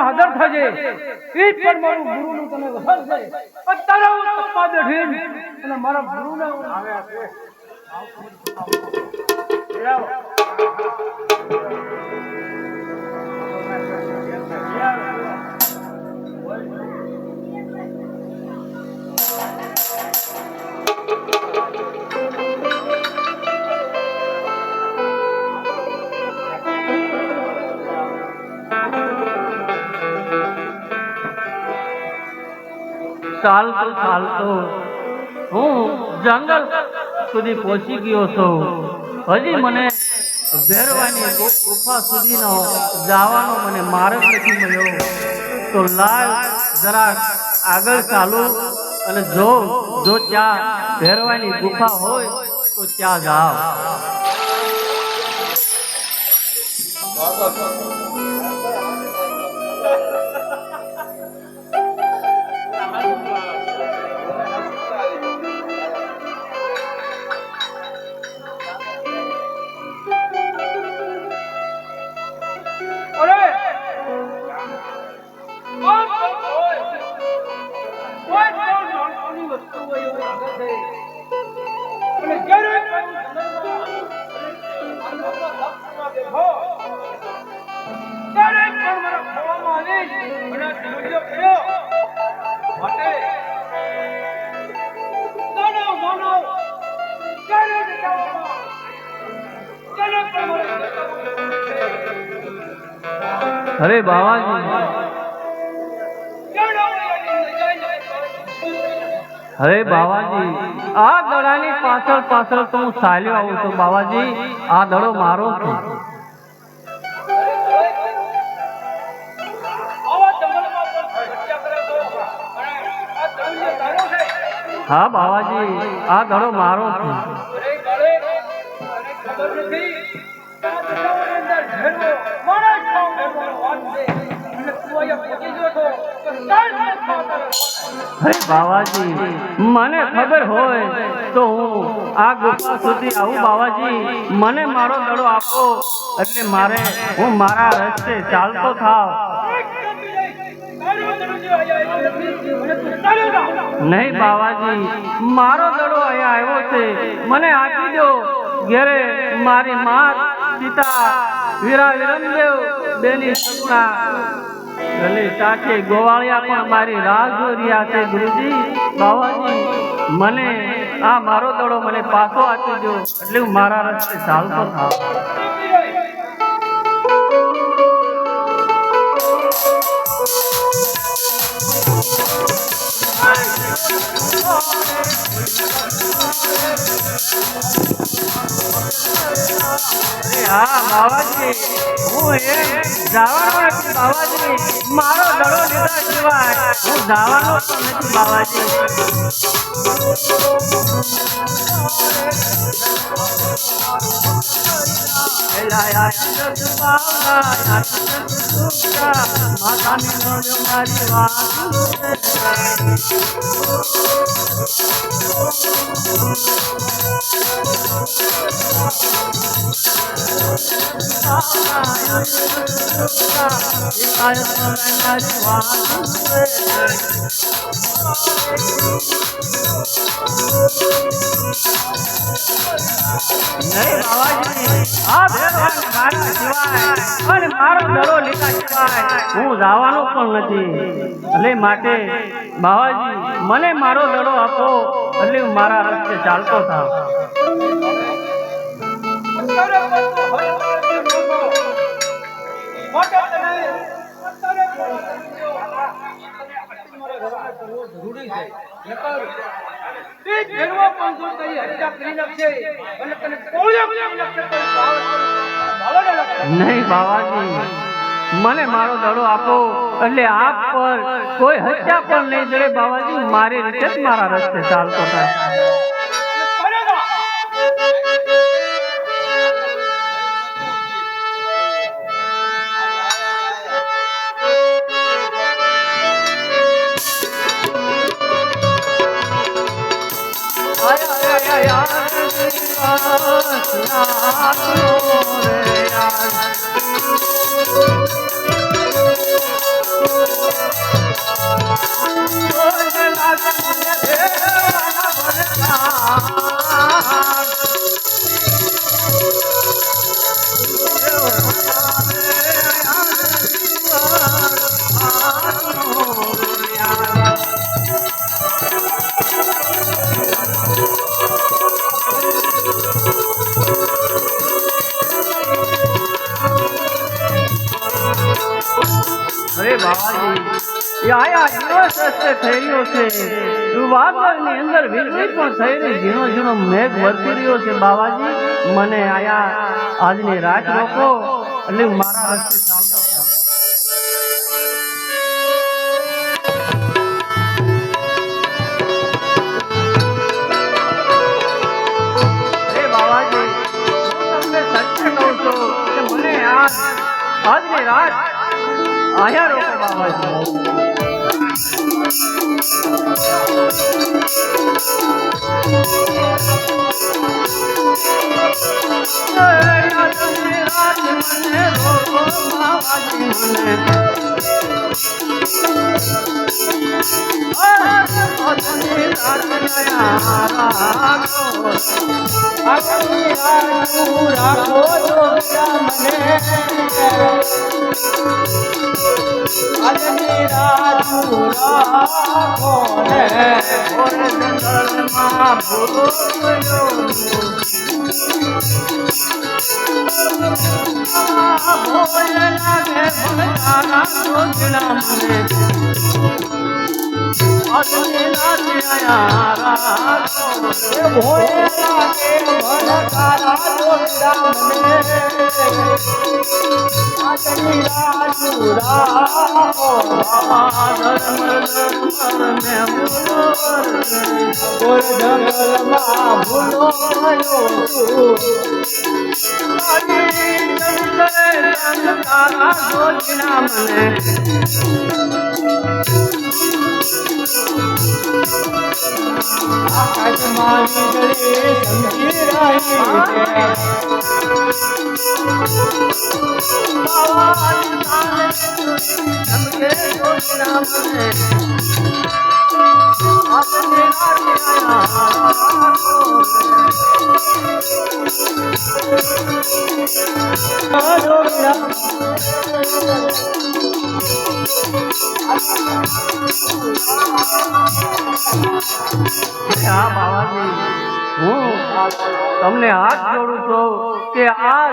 હાજર થજે ઈ પણ મારું ગુરુનું તને વસન છે અત્યારે હું તપવા બેઠી અને મારા ગુરુને આવે છે ચાલતો હું જંગલ સુધી પહોંચી ગયો છું. હજી મને ભેરવાની ગુફા સુધીનો જવાનો મને માર્ગ નથી મળ્યો. તો લાલ જરાક આગળ ચાલુ અને જો ત્યાં ભેરવાની ગુફા હોય તો ત્યાં જાઓ. અરે બાવાજી, અરે બાવાજી, આ દડાની પાછળ તો હું ચાલ્યો આવું છું. બાવાજી, આ દડો મારો છે. હા બાવાજી, આ દડો મારો છે. અરે બાવાજી, મને ખબર હોય તો હું આ ગુફા સુધી આવું. બાવાજી, મને મારો દડો આપો એટલે હું મારા રસ્તે ચાલતો થાવ. નહીં બાવાજી, મારો દડો અહીંયા આવ્યો છે, મને આપી દો. ઘેરે મારી માત સીતા વીરા વિરમદેવ બેની સપના ગલી સાથે ગોવાળિયા પણ મારી રાહ જોઈ રહ્યા છે. ગુરુજી, બાવાજી, મને આ મારો દડો મને પાછો આપી દો એટલે હું મારા રસ્તે ચાલતો થાવ. હા બાવાજી, હું એમ જવાનો નથી. બાવાજી, મારો દડો લીધા સિવાય હું જવાનો પણ નથી. બાવાજી, મારી વાત મારો દડો લીધા સિવાય હું જવાનો પણ નથી. એટલે માટે બાવાજી, મને મારો દડો આપો એટલે હું મારા રસ્તે ચાલતો થાવ. નહીં બાવાજી, મને મારો દડો આપો એટલે આપ પર કોઈ હત્યા પણ નહીં જડે બાવાજી મારી રીતે જ મારા રસ્તે ચાલતો થાય અરે બાવાજી આયા દિવસ રસ્તે થઈ રહ્યો છે વાદળની અંદર વીજળી પણ થઈ રહી ઝીણો ઝીણો મેઘ વરસી રહ્યો છે બાવાજી મને આયા આજની રાત રોકો એટલે મારા રસ્તે ચાલતો થાવ અરે બાવાજી હું તમને સત્ય કહું છું કે મને આજની રાત આયા રોકો બાબાજી તમને હાથ જોડું છું કે આ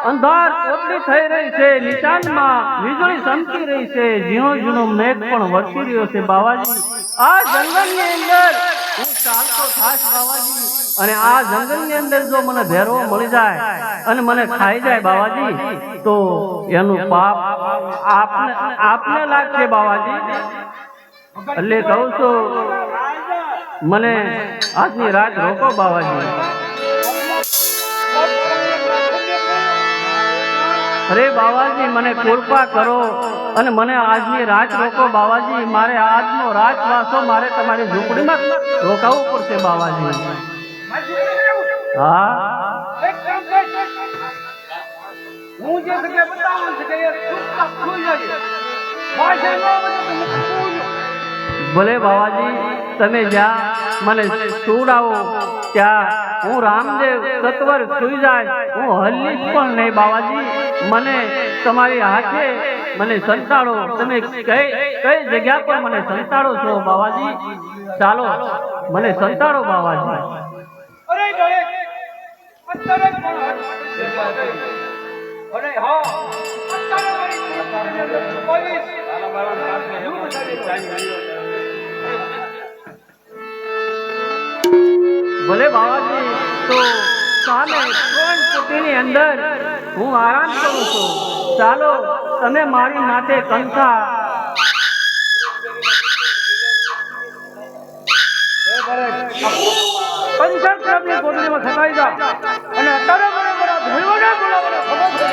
અંધાર કોટડી થઈ રહી છે નિશાનમાં વીજળી ચમકી રહી છે ઝીણો ઝીણો મેઘ પણ વરસી રહ્યો છે બાવાજી આ જંગલની અંદર હું ચાલતો થાશ બાવાજી અને આ જંગલની અંદર જો મને ભેરવો મળી જાય અને મને ખાઈ જાય બાવાજી તો એનું પાપ આપને લાગશે બાવાજી એટલે કહું છું મને આજની રાત રોકો બાવાજી અરે બાવાજી મને કૃપા કરો અને મને આજની રાત રોકો બાવાજી મારે આજનો રાત વાસો મારે તમારી ઝૂંપડીમાં રોકાવું પડશે બાવાજી હા હું જે જગ્યાએ બતાવું છું કે ચૂપચાપ સુઈ જજે ભાષા ન બને તો હું સુઈ ભલે બાવાજી તમે જ્યાં મને સુવડાવો ત્યાં હું રામદેવ સત્વર સુઈ જાય હું હલ્લીશ પણ નહીં બાવાજી મને તમારી હાથે મને સંતાડો તમે કઈ જગ્યા પર મને સંતાડો છો બાવાજી ચાલો મને સંતાડો બાવાજી અરે ગયે અત્યારે પણ અરે હા અત્યારે મારી ભલે બાવાજી તો સામે 3 ફૂટની અંદર હું આરામ કરું છું ચાલો તમે મારી માથે કંઠા પંચાયત ક્લબની કોટડીમાં સતાઈ જા અને અત્યારે મને મારા ભેળવાને બોલાવવાનો ખબર છે.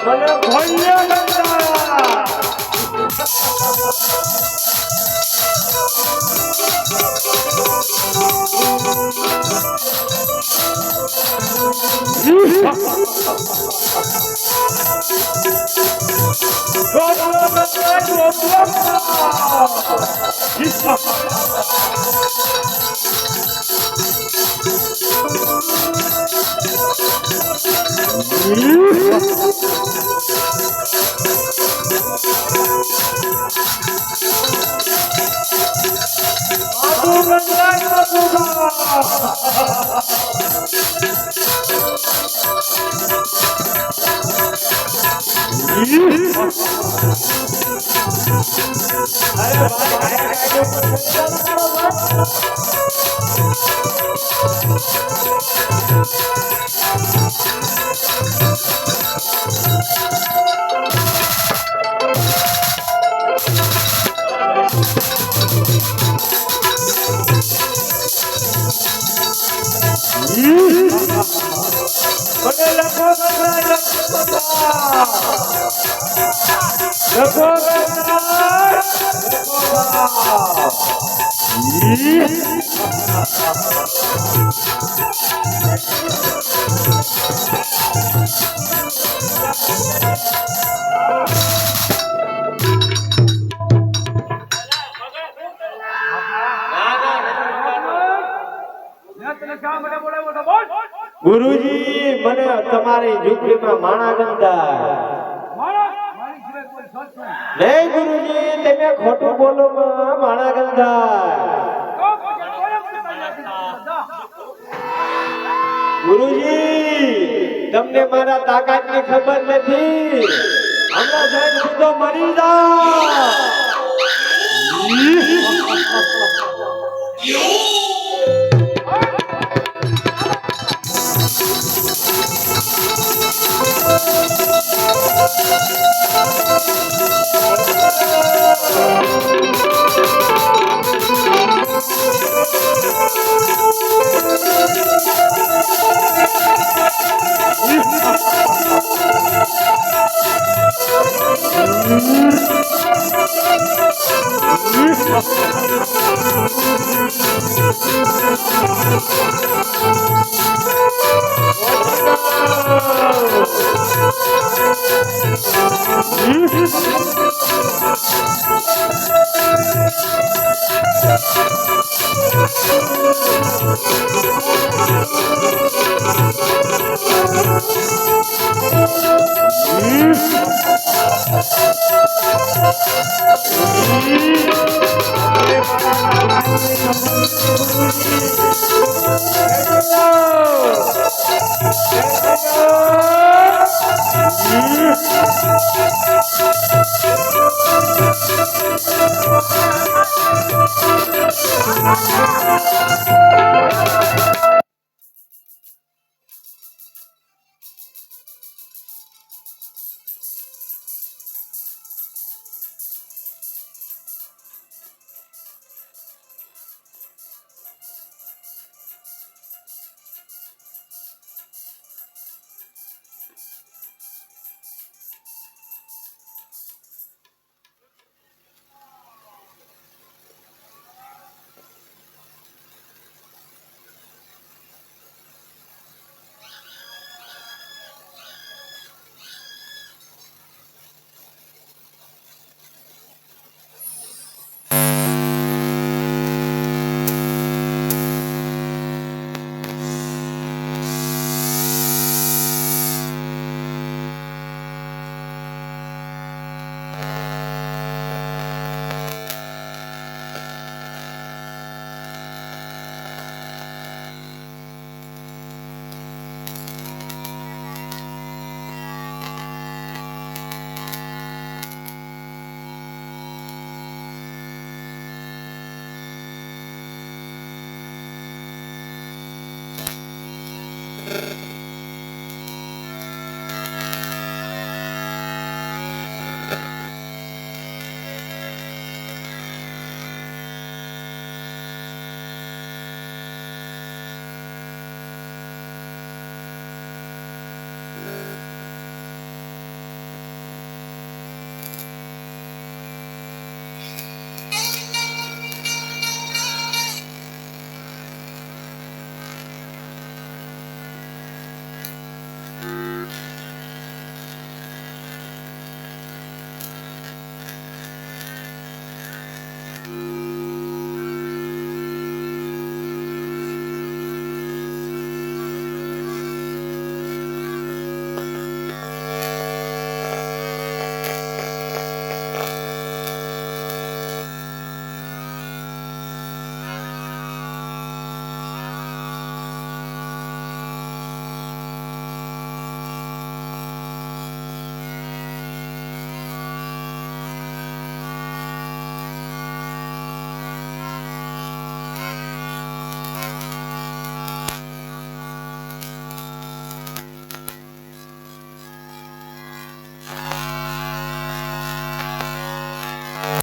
મને ભણ્યા નતા. ગુરુજી મને તમારી ઝૂંપડીમાં માણા ગંદા નહીં ગુરુજી તમે ખોટું બોલો માણા ગંદા ગુરુજી તમને મારા તાકાતની ખબર નથી હમણાં જઈને સીધો મરી જાઓ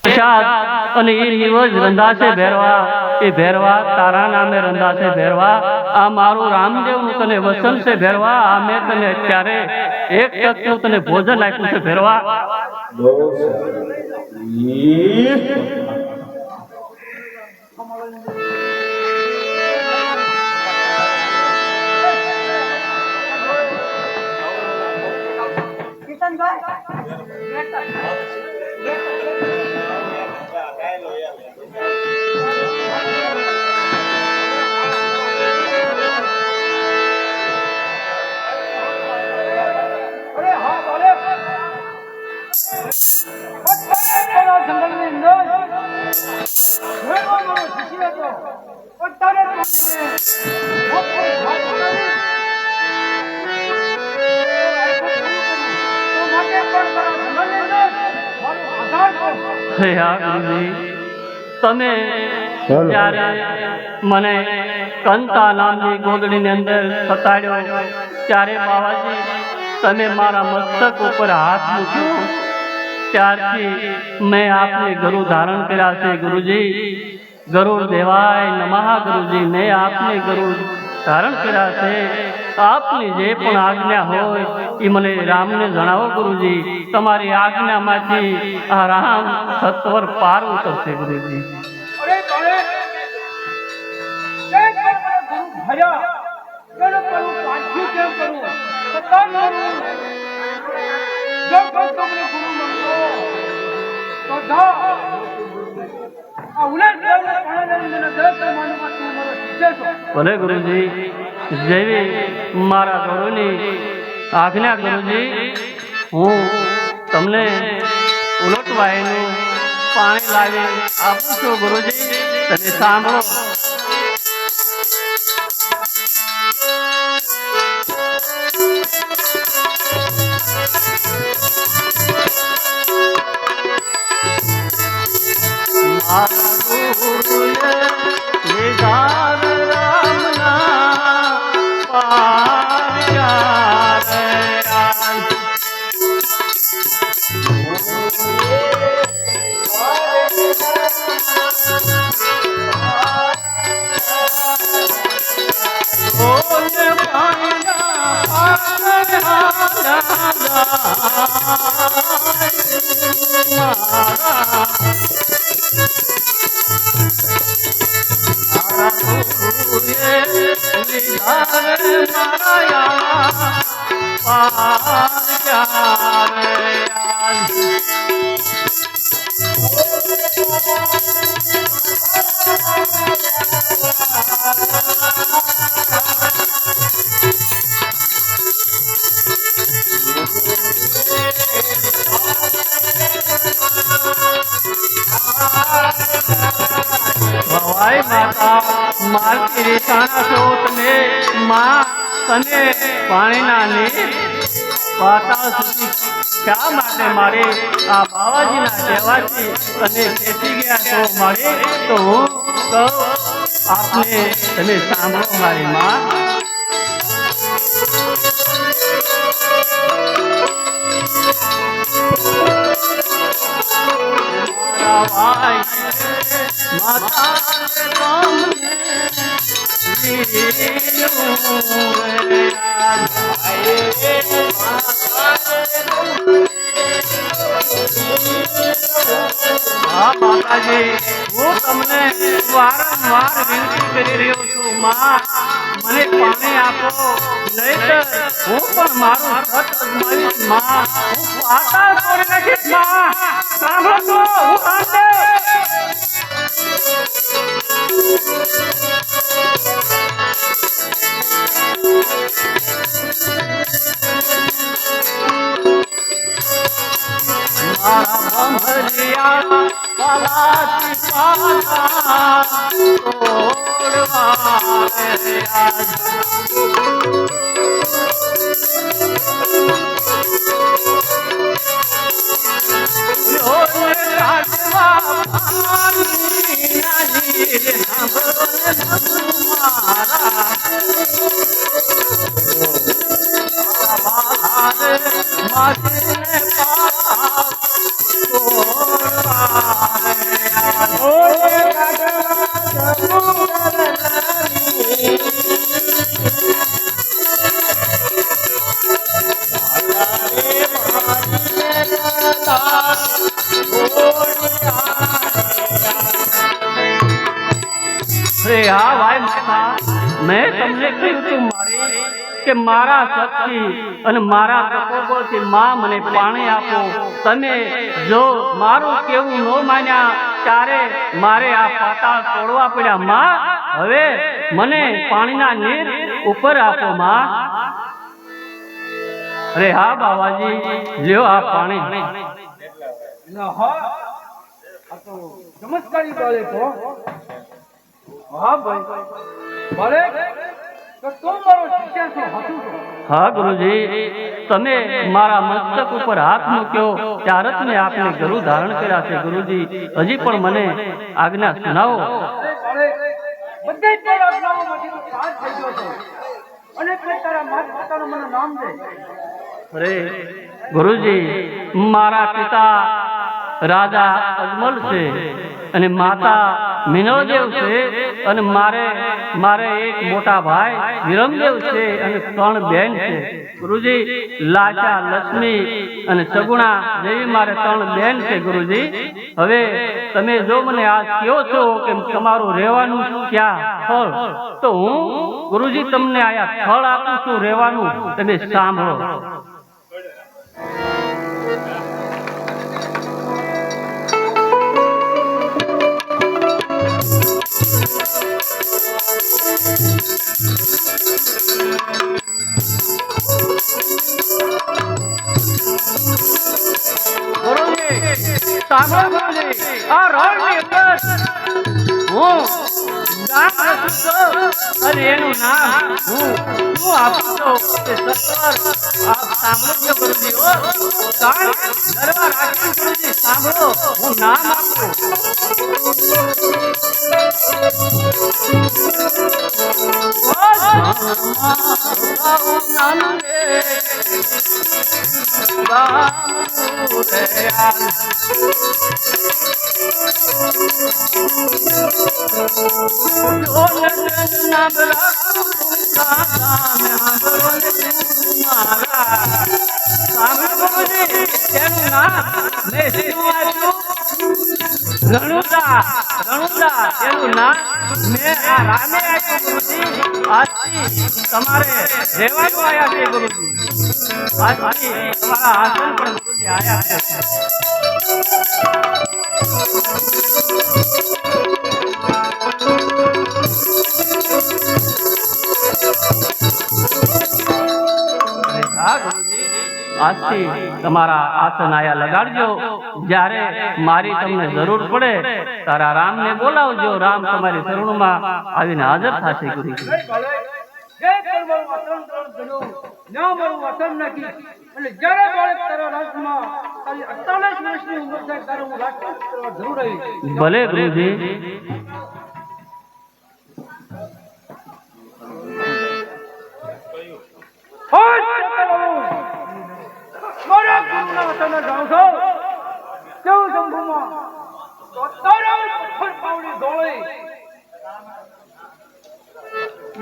પ્રસાદ અને એ નિવજ રંધાશે ભેરવા, એ ભેરવા તારા નામે રંધાશે ભેરવા. આ મારું રામદેવ નું તને વસન છે ભેરવા. આ મેં તને અત્યારે એક ટકનું તને ભોજન આપ્યું છે ભેરવા. બહુ સારું. તમે જ્યારે મને કંતા નામની ગોદડીની અંદર સતાડ્યો ત્યારે બાવાજી તમે મારા મસ્તક ઉપર હાથ મૂક્યો ત્યારથી મેં આપને ગરુ ધારણ કર્યા છે ગુરુજી. ગરુડ દેવાય નમઃ ગુરુજી. મેં આપને ગરુ ધારણ કર્યા છે. આપની જે પણ આજ્ઞા હોય એ મને રામને જણાવો ગુરુજી. તમારી આજ્ઞામાંથી આ રામ સત્વર પાર ઉતરશે ગુરુજી. અરે બાળક, કેમ ગુરુ ભર્યા કેમ કરું, પાછું કેમ કરું, સત્તા કરું. જો કોઈ તમને ગુરુ મળતો તો જા આ ઉલટ દેવને પાણી મને દસ માનવા તું મારો શિષ્ય છો. ભલે ગુરુજી, જેવી મારા ગુરુની આજ્ઞા ગુરુજી. હું તમને ઉલટવાયનું પાણી લાવી આપું છું ગુરુજી. તમે સાંભળો. મારા ગુરુએ લીધા રામના પાર્યા રે આજ. ઓને પાયા પાયા મારા ભવાઈ માતા મારતી રેસાણા છો તમે. માં તને પાણીના નીર પાતાળ સુધી શા માટે મારે આ બાવાજીના કહેવાથી તને ખેંચી ગયા છો મારે? તો હું કહું આપને, તમે સાંભળો મારી માં. ભાઈ માતા હા માતાજી, હું તમને વારંવાર વિનંતી કરી રહ્યો છું માં, મને પાણી આપો, નહીંતર હું પણ મારું સત અજમાવીશ માં. હું પાતાળ તોડી નાખીશ માં. સાંભળો છો, હું રામદેવ. મારા ભમરિયા પલાતી પાતા તોડવા આજ. ઓને કાઢવા પાણી ના નીર સાંભળો મારા માજીને પાપ હા ભાઈ માતા, મેં તમને કહ્યું હતું મારી કે મારા શક્તિ અને મારા પ્રકોપોથી માં મને પાણી આપો. તમે જો મારું કેવું ન માન્યા ત્યારે મારે આ પાતાળ તોડવા પડ્યા માં. હવે મને પાણીના નીર ઉપર આપો માં. અરે હા બાવાજી, લ્યો આ પાણી. ના હા, આ તો ચમત્કારી બાળક હો. હા ભાઈ બાળક, તો તું મારો શિષ્ય છો, હતું છો. હા ગુરુજી, તમે મારા મસ્તક ઉપર હાથ મૂક્યો ત્યારે જ મેં આપને ગરુ ધારણ કર્યા છે ગુરુજી. હજી પણ મને આજ્ઞા સુનાવો. અરે બાળક, બધે જ તારા આજ્ઞાઓમાંથી તો પાસ થઈ ગયો છો. અને તે તારા માતા પિતાનું મને નામ દે. અરે ગુરુજી, મારા પિતા રાજા અજમલ છે અને માતા મિનળદેવ છે અને મારે એક મોટા ભાઈ વિરમદેવ છે અને 3 બહેન છે. ગુરુજી, લાશા, લક્ષ્મી અને સગુણા જેવી મારે 3 બહેન છે. ગુરુજી, હવે તમે જો મને આ કહો છો કે તમારું રહેવાનું ક્યાં સ્થળ, તો હું ગુરુજી તમને આયા સ્થળ આપું છું રહેવાનું, તમે સાંભળો. સાંભળો ગુરુજી, આ રણની અંદર હું ગામ રચું છું અને એનું નામ હું આપું છું તે સત્તર. આપ સાંભળજો ગુરુજી, કાન નરવા રાખીને ગુરુજી સાંભળો, હું નામ આપું. રણુદા એનું નામ મેં આ રામે આપ્યું ગુરુજી. આજથી તમારે રહેવાનું આયા છે ગુરુજી. આજથી તમારા આસન પણ ગુરુજી આયા છે. આજથી તમારા આસન આયા લગાડજો. જ્યારે મારી તમને જરૂર પડે તારા રામને બોલાવજો. રામ તમારી શરણમાં આવીને હાજર થશે ગુરુજી. જે કરવાનું વતન તણ ગણ્યું, ના મારું વતન નથી. અને જ્યારે બાળક તારા રાજમાં તારી 48 વર્ષની ઉંમર થાય ત્યારે હું રાજપાટ કરવા જરૂર આવી. ભલે ગુરુજી. મારા ગુરુના વતને જાઉં છો કેવું શંભુમાં તો તારા પથ્થર પાવડી દોડે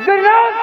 ગિરનાર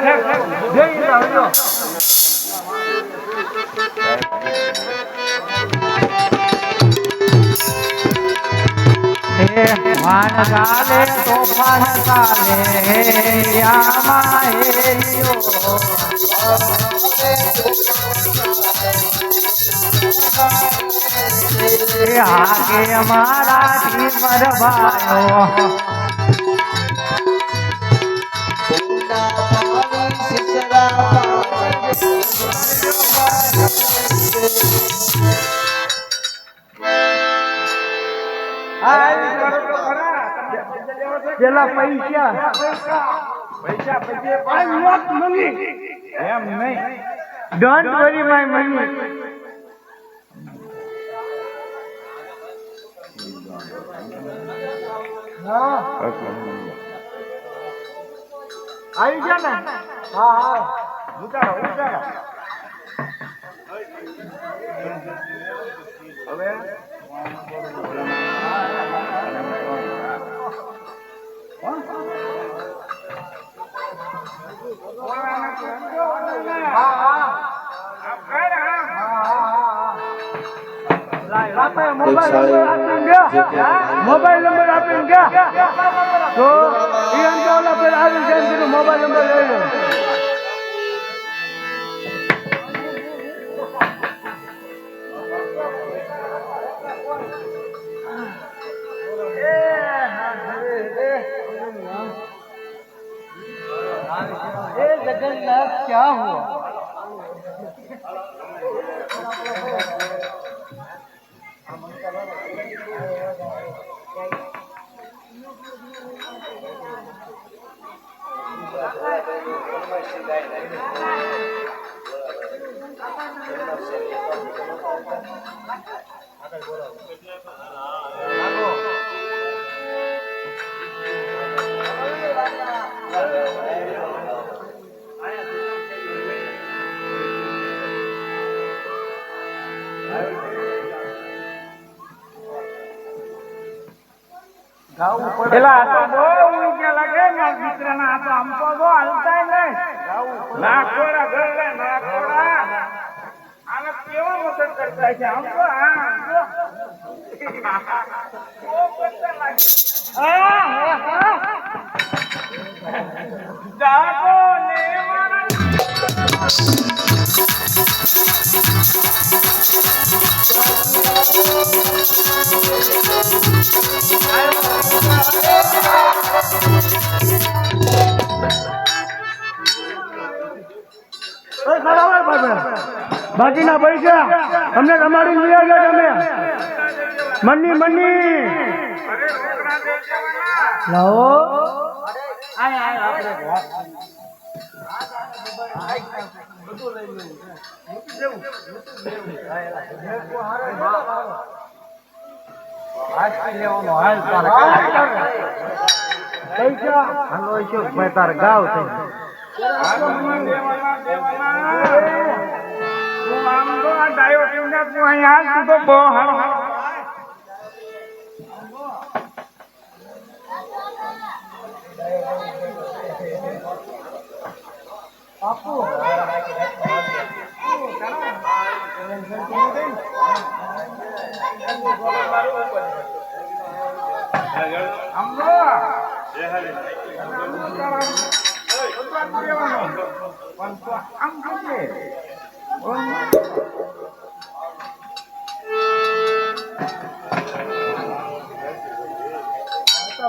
જઈ આવજો. વાન ગાલે તોફાન ચાલે આમાં હેરિયો આગે અમારા ઢીમર ભાયો પેલા પૈસા એમ નહીં. Don't worry my money. આવી ગયા ને? હા હા ઉતારો ઉતારો. હવે મોબાઈલ નંબર આપીને ગયા તો એ અંજાવલા પેલા આવી જાય મોબાઈલ નંબર લઈ લો. जगन्नाथ क्या हुआ? પેલા તો બહુ ઊંચા લાગે ને દીકરાના આ તો આમ તો બહુ હાલતા નહીં. નાખોડા ઘર લે નાખોડા આને કેવો મદદ કરતા છે આમ તો હા બહુ કરતા લાગે. જાગો ને મારા બાકીના પૈસા અમને રમાડી લઈ આવ્યા તમે. મની મની લાવો. તાર ગાવ થઈ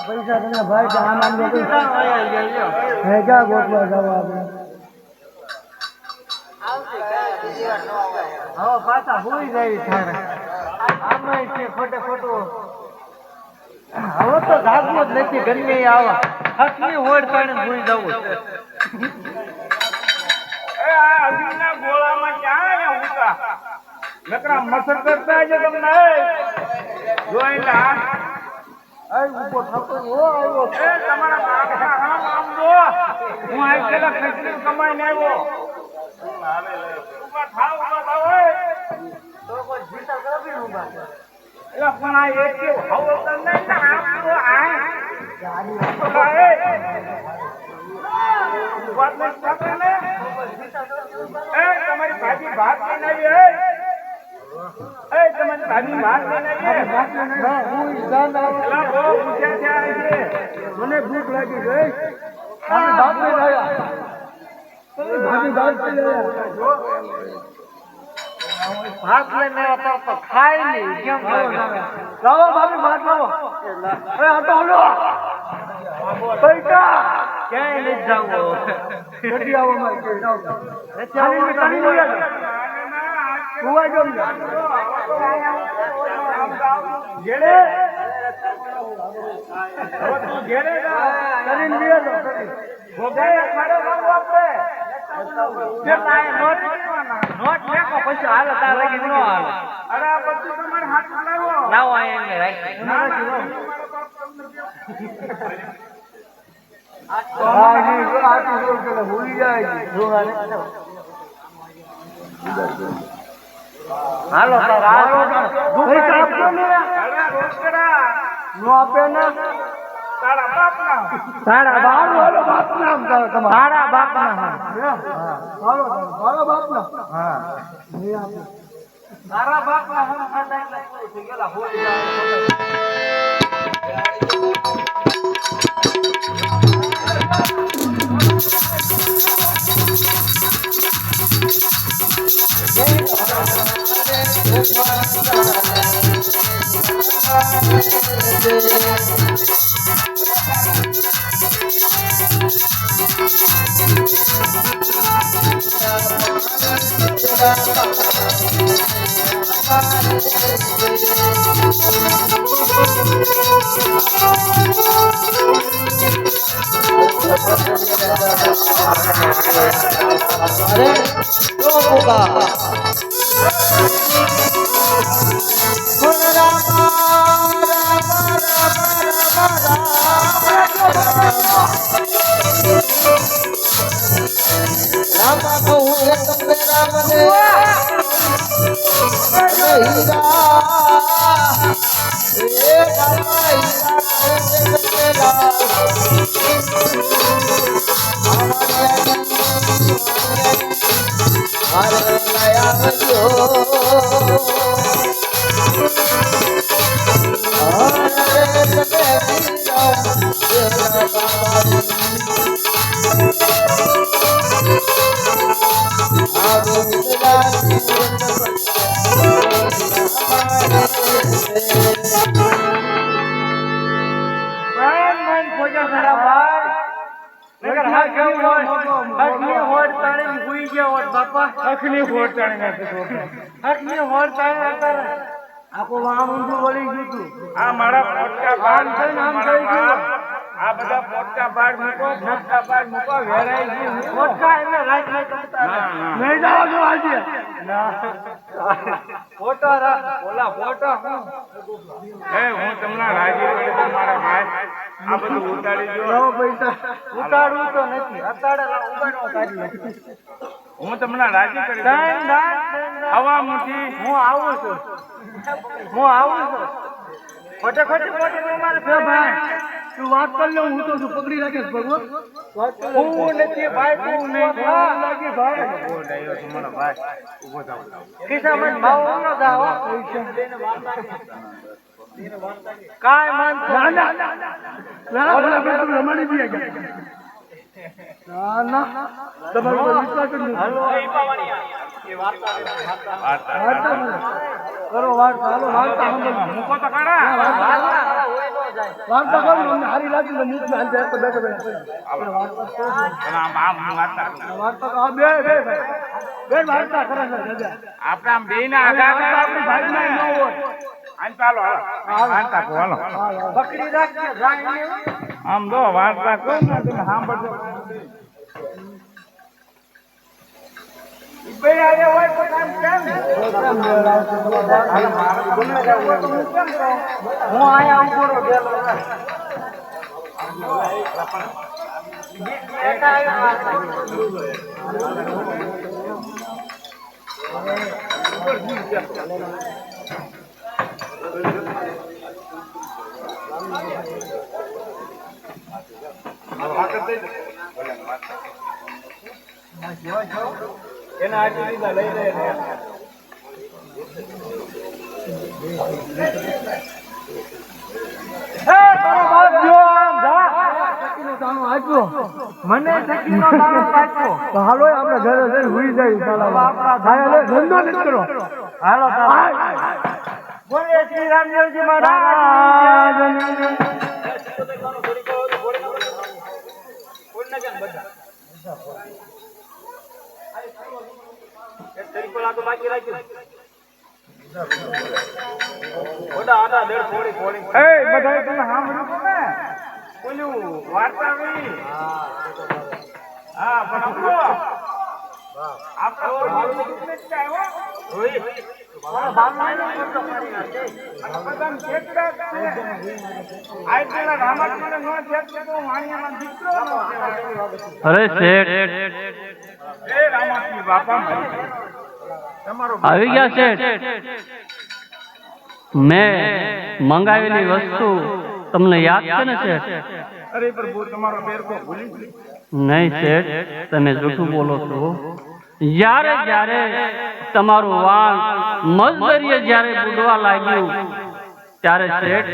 પૈસા તને ભાઈ આનંદ હેગા ગોતવા જવા આપણે હવે પાછા ભૂલી જાય થારે આમાં છે ખોટે ખોટું. હવે તો જાગવું જ નથી. ગમે આવા હકની હોડ કાઢીને ભૂલી જવું. અગ્નિના ગોળામાં ક્યાં ઉતા નકરા મસર કરતા છે તમને જોઈને ઉભો થતો આવ્યો તમારા બાપના રામ આમ જો હું આ પેલા ખીચડી કમાઈને આવ્યો. ઉભા થાવ તો કોઈ જીતા કરી ઉભા એટલે પણ આ એક કે હવે તમને આમ તો આ ગાડી વાત નહીં સાંભળે ને એ તમારી ભાભી ભાત લઈને આવી એ તમારી ભાભી ભાત લઈને આવી એલા બહુ પૂછ્યા છે આ છે મને ભૂખ લાગી ગઈ અમે ભાત લઈ આવ્યા ભાભી ભાત લઈ આવ્યા ભાત લઈને આવ્યા તો ખાય નહીં કેમ લાગે લાવો ભાભી ભાત લાવો એ આ તો હલો પૈસા ક્યાંય નહીં જાવું જલ્દી આવો મારે કે જાઓ ચાલી ચાલી લઈ આવો હુઆ જો ઘેરે હવે તું ઘેરે જા કરીને લઈ આવો ભોગે ખાડે લાવો આપણે જે તારે નોટ લેખો પછી હાલ તાર લગી ન હાલ અરે આ બધું તમારે હાથ લાવો લાવો અહીંયા રાખ ના ના હા નહીં જો આટી જો કે ભૂલી જાય હાલો તાર હાલો પૈસા આપજો ને અરે રોકડા નો આપે ને તારા બાપના સાડા હાલો હાલો બાપ નામ કરો તમારું સાડા બાપ ના હાલો હાલો બાપ ના હા નહીં આપે તારા બાપ ના હમ ખાતા એટલે થઈ ગયેલા હોઈ આખો વામ ઊંધું વળી ગયું તું આ મારા પોટકા બાર થઈને આમ થઈ ગયું. આ બધા પોટકા બાર મૂકો પોટકા બાર મૂકો વેરાઈ ગયું મોટકા એટલે રાખ રાખ કરતા ના ના નહીં જાઓ છો આજે ફોટો રાખ ઓલા ફોટો એ હું તમને રાજી કરી દઉં મારા ભાઈ આ બધું ઉતારી દો લાવો પૈસા ઉતાડવું તો નથી અત્યારે ઉગાડવા કાઢી હું તમને રાજી કરી દઉં હવા મુઠી હું આવું છું ખોટે ખોટી મોટી મારે એ ભાઈ તું વાત કર લે હું તો પકડી રાખીશ ભગવાન વાત કર હું નથી ભાઈ તું નહીં લાગી ભાઈ બહુ ડાયો છે મારા ભાઈ ઊભો થાવ ખિસ્સામાં ભાવ ન જાઓ કાંઈ માનતો ના ના ના ઓલા બેટું રમાડી દે ગયા ના ના તમારો કોઈ વિશ્વાસ જ નથી વાર્તા કરો વાર્તા હાલો વાર્તા સાંભળો મૂકો તો ખરા વાર્તા કરો અમને સારી લાગી તો મૂક હાલ જાય તો બેઠો બેઠો આમ વાર્તા વાર્તા તો આ બે વાર્તા કરે છે દાદા આપણે આમ બેયના આઘાત આપણી ભાગમાં ન હોય આમ ચાલો વાર્તા કહો હાલો પકડી રાખજે જાય આમ જો વાર્તા કહો ને તમે સાંભળજો બે આજે હોય તો કામ કેમ હું આયા ઉભો ગયેલો એના આટલી લીધા લઈ લે ને મને સખીનો દાણો પાછો તો હાલો આપણે ઘરે જઈને હુઈ જઈએ સાલા આપણા ધંધો નથી કરો હાલો બોલે શ્રી રામદેવજી મહારાજ બધા તમે સાંભળ્યું ને ઓલું વાર્તા આવી હા પણ અરે શેઠ આવી ગયા શેઠ મેં મંગાવેલી વસ્તુ તમને યાદ છે ને શેઠ? અરે પ્રભુ તમારો બેરકો ભૂલી નહીં શેઠ, તમે જૂઠું બોલો છો. જ્યારે જ્યારે તમારું વાણ મજદરીએ જ્યારે બુડવા લાગ્યું ત્યારે શેઠ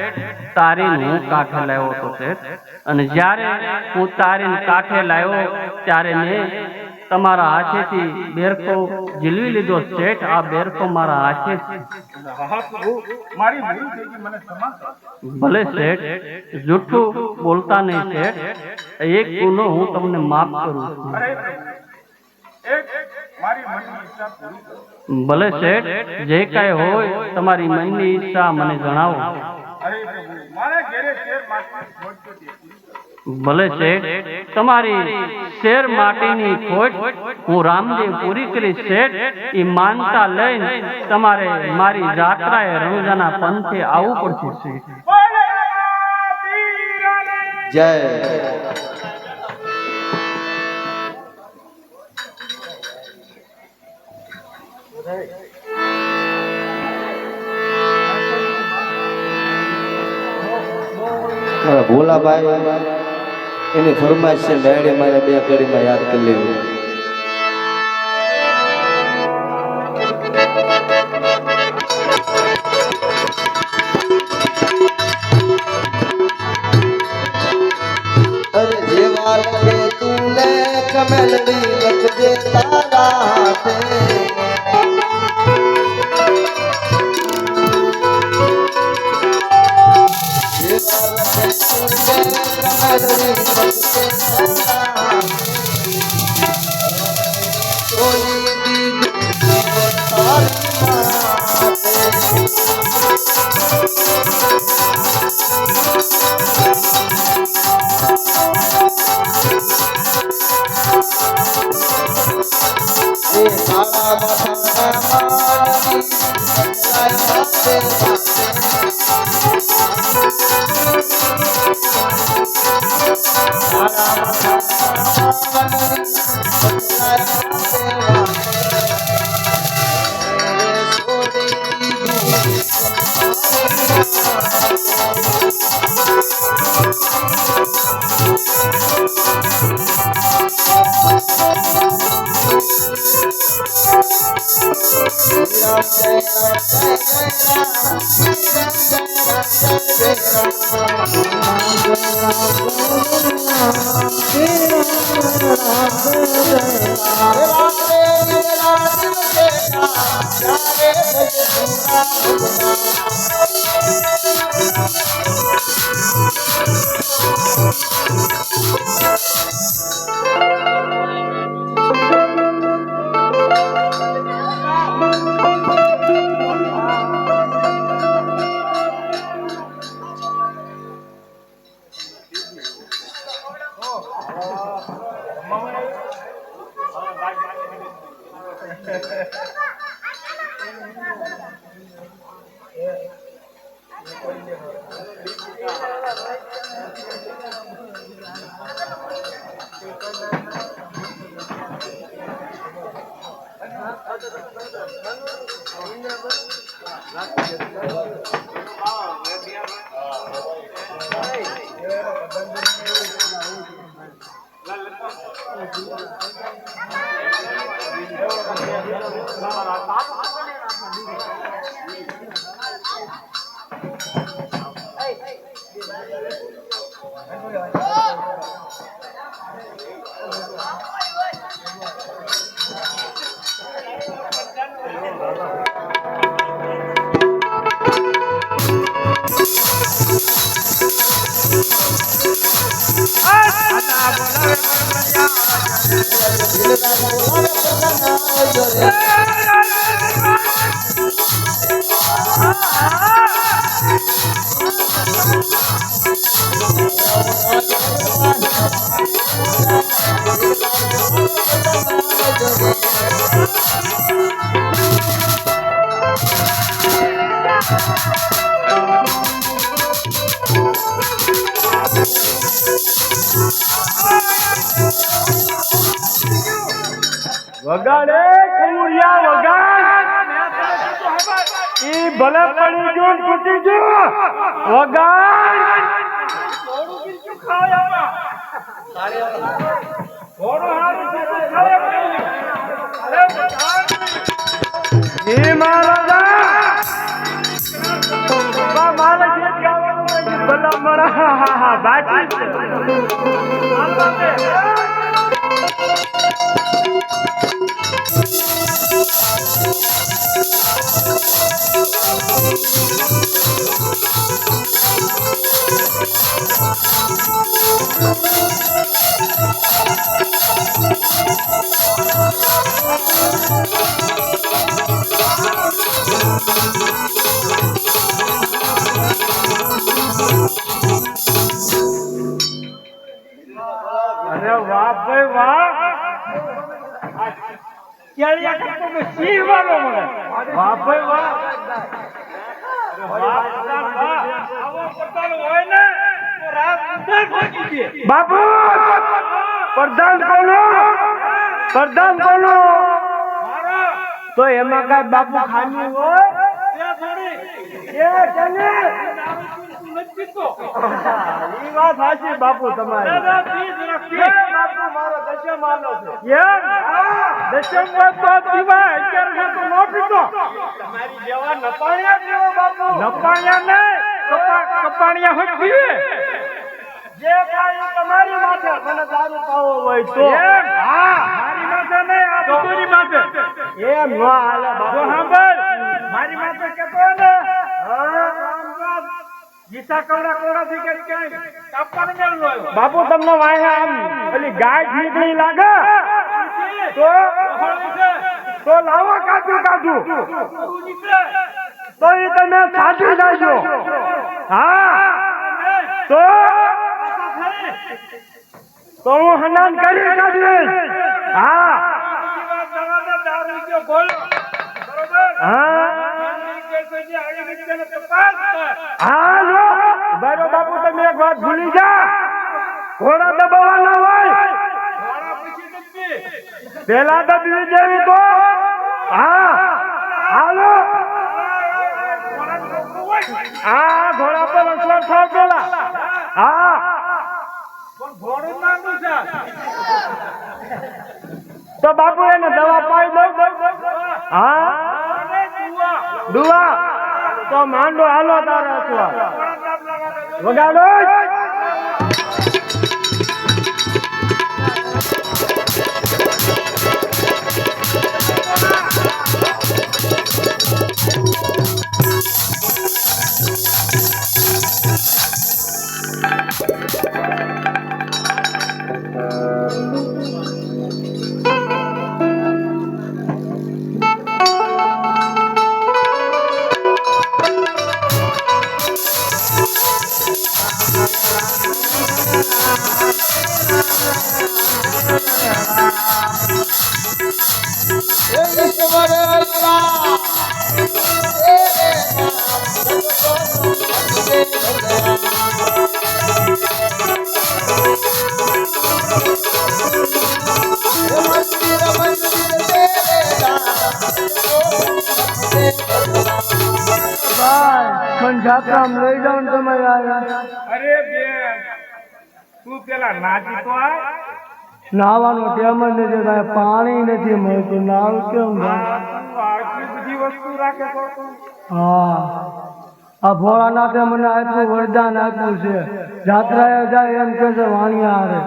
તારીને હું કાંઠે લાવ્યો હતો શેઠ. અને જ્યારે હું તારીને કાંઠે લાવ્યો ત્યારે મેં તમારા હાથેથી બેરકો ઝીલવી લીધો શેઠ. આ બેરકો મારા હાથે છે. મારી ભૂલ થઈ ગઈ, મને ક્ષમા કરો. ભલે શેઠ, જૂઠું બોલતા નહીં શેઠ. એક ગુનો હું તમને માફ કરું છું. અરે એક મારી મનની ઈચ્છા પૂરી કરો. ભલે શેઠ, જે કાંઈ હોય તમારી મનની ઈચ્છા મને જણાવો. અરે પ્રભુ મારા ઘરે શેર માટી ખોટતો દેખી. ભલે શેઠ, તમારી શેર માટીની ખોટ હું રામદેવ પૂરી કરી શેઠ. એ માનતા લઈને તમારે મારી જાત્રાએ રણુજાના પંથે આવવું પડશે શેઠ. જય ભોલાભાઈ એની ફરમાઈશ છે મેળે મારે 2 ઘડીમાં યાદ કરી લેવી. અરે જેવા લગે તુને કમલડી લખજે તારા હાથે. વગાડે ખમુરિયા વગાડ ઈ ભલે પડી ગયો ને તૂટી ગયો વગાડ થોડું બીજું ખાય થોડું હારું બીજું ખાય અરે વગાડ ઈ મહારાજા મારે ગીત ગાવાનું ભલા મારા બાકી છે અરે વાહ ભાઈ વાહ કેળિયા કરતો તો સિંહ વાળો મને વાહ ભાઈ વાહ બાપુ પ્રધાન કોનો તો એમાં કઈ બાપુ ખાનું હોય ઈ વાત સાચી બાપુ તમારી બાપુ મારો દશમ આલો છે દશમ વાત તો દીવા અત્યારે તો નો પીતો તમારી જેવા નપાણિયા જેવો બાપુ નપાણિયા નહીં કપાણિયા હોય પીવે જે કાઈ તમારી માથે મને દારૂ પાવો હોય તો હા મારી માથે નહીં આ બુરી માથે એમ નો હાલે બાપુ સાંભળ મારી માથે કેતો ને ગીતા કવડા થી ક્યાંય કાપવાનું મેળ નો બાપુ તમને વાહે આમ ઓલી ગાય નીકળી લાગે તો લાવો કાઢું તો એ તમે સાચી જાજો હા તો હું હનાન કરી કાઢીશ હા હા બારો બાપુ તમે એક વાત ભૂલી જા ઘોડા દબાવવાના હોય પેલા દબવી દેવી તો હા હાલો હા ઘોડા પર અસર થાવ પેલા હા પણ ઘોડું નાનું છે તો બાપુ એને દવા પાઈ દઉં હા દુઆ તો માંડો હાલો તારે અથવા વગાડો જાત્રામાં લઈ જાઉં તમે અરે બેન તું પેલા નાચી તો આય નાવાનો ટેમ જ નથી કાંઈ પાણી નથી મળતું નાવ કેમ આટલી બધી વસ્તુ રાખે તો હા આ ભોળાનાથે મને આટલું વરદાન આપ્યું છે જાત્રાએ જાય એમ કે છે વાણિયા હારે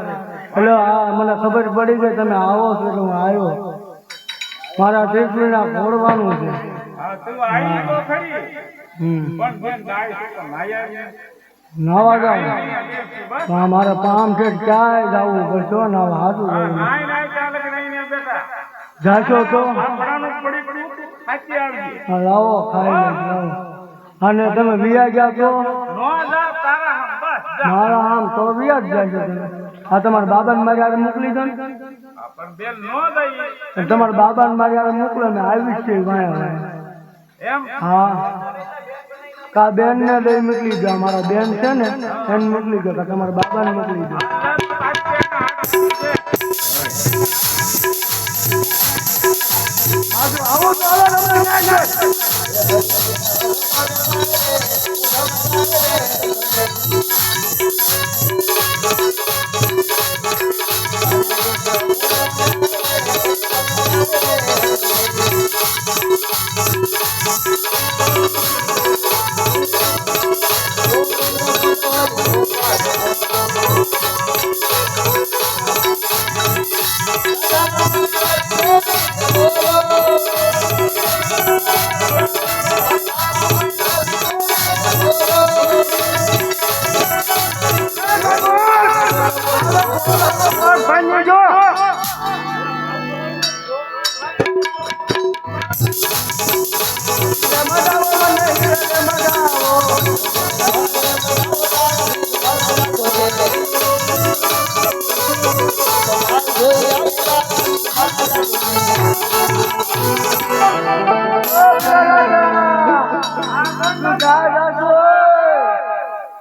એટલે આ મને ખબર પડી ગઈ તમે આવો છો એટલે હું આવ્યો મારા ટેકરીના ફોડવાનું છે હા તું આવી તો ખરી હમ પણ બેન ગાય છે તો નાયા નાવા જાવ હા મારે પામ છે ક્યાંય જવું પડશે નાવા હાથું જવું નાય નાય ચાલે કે નહીં ને બેટા જાશો તો આપણાનું પડી પડી સાચી આવજે હા લાવો ખાઈ લે લાવો અને તમે વિયા ગયા તો નો જા તારા હમ બસ જા મારા આમ તો વિયા જ જાય છે તમે આ તમારા બાબાને મારી હારે મોકલી દો ને પણ બેન નો દઈ તમારા બાબાને મારી હારે મોકલો ને આવી જ છે વાયા એમ હા કા બેન ને લઈ મોકલી દો મારા બેન છે ને એને મોકલી દો કા તમારા બાબાને મોકલી દો આવો તો હાલો તમે ના જાય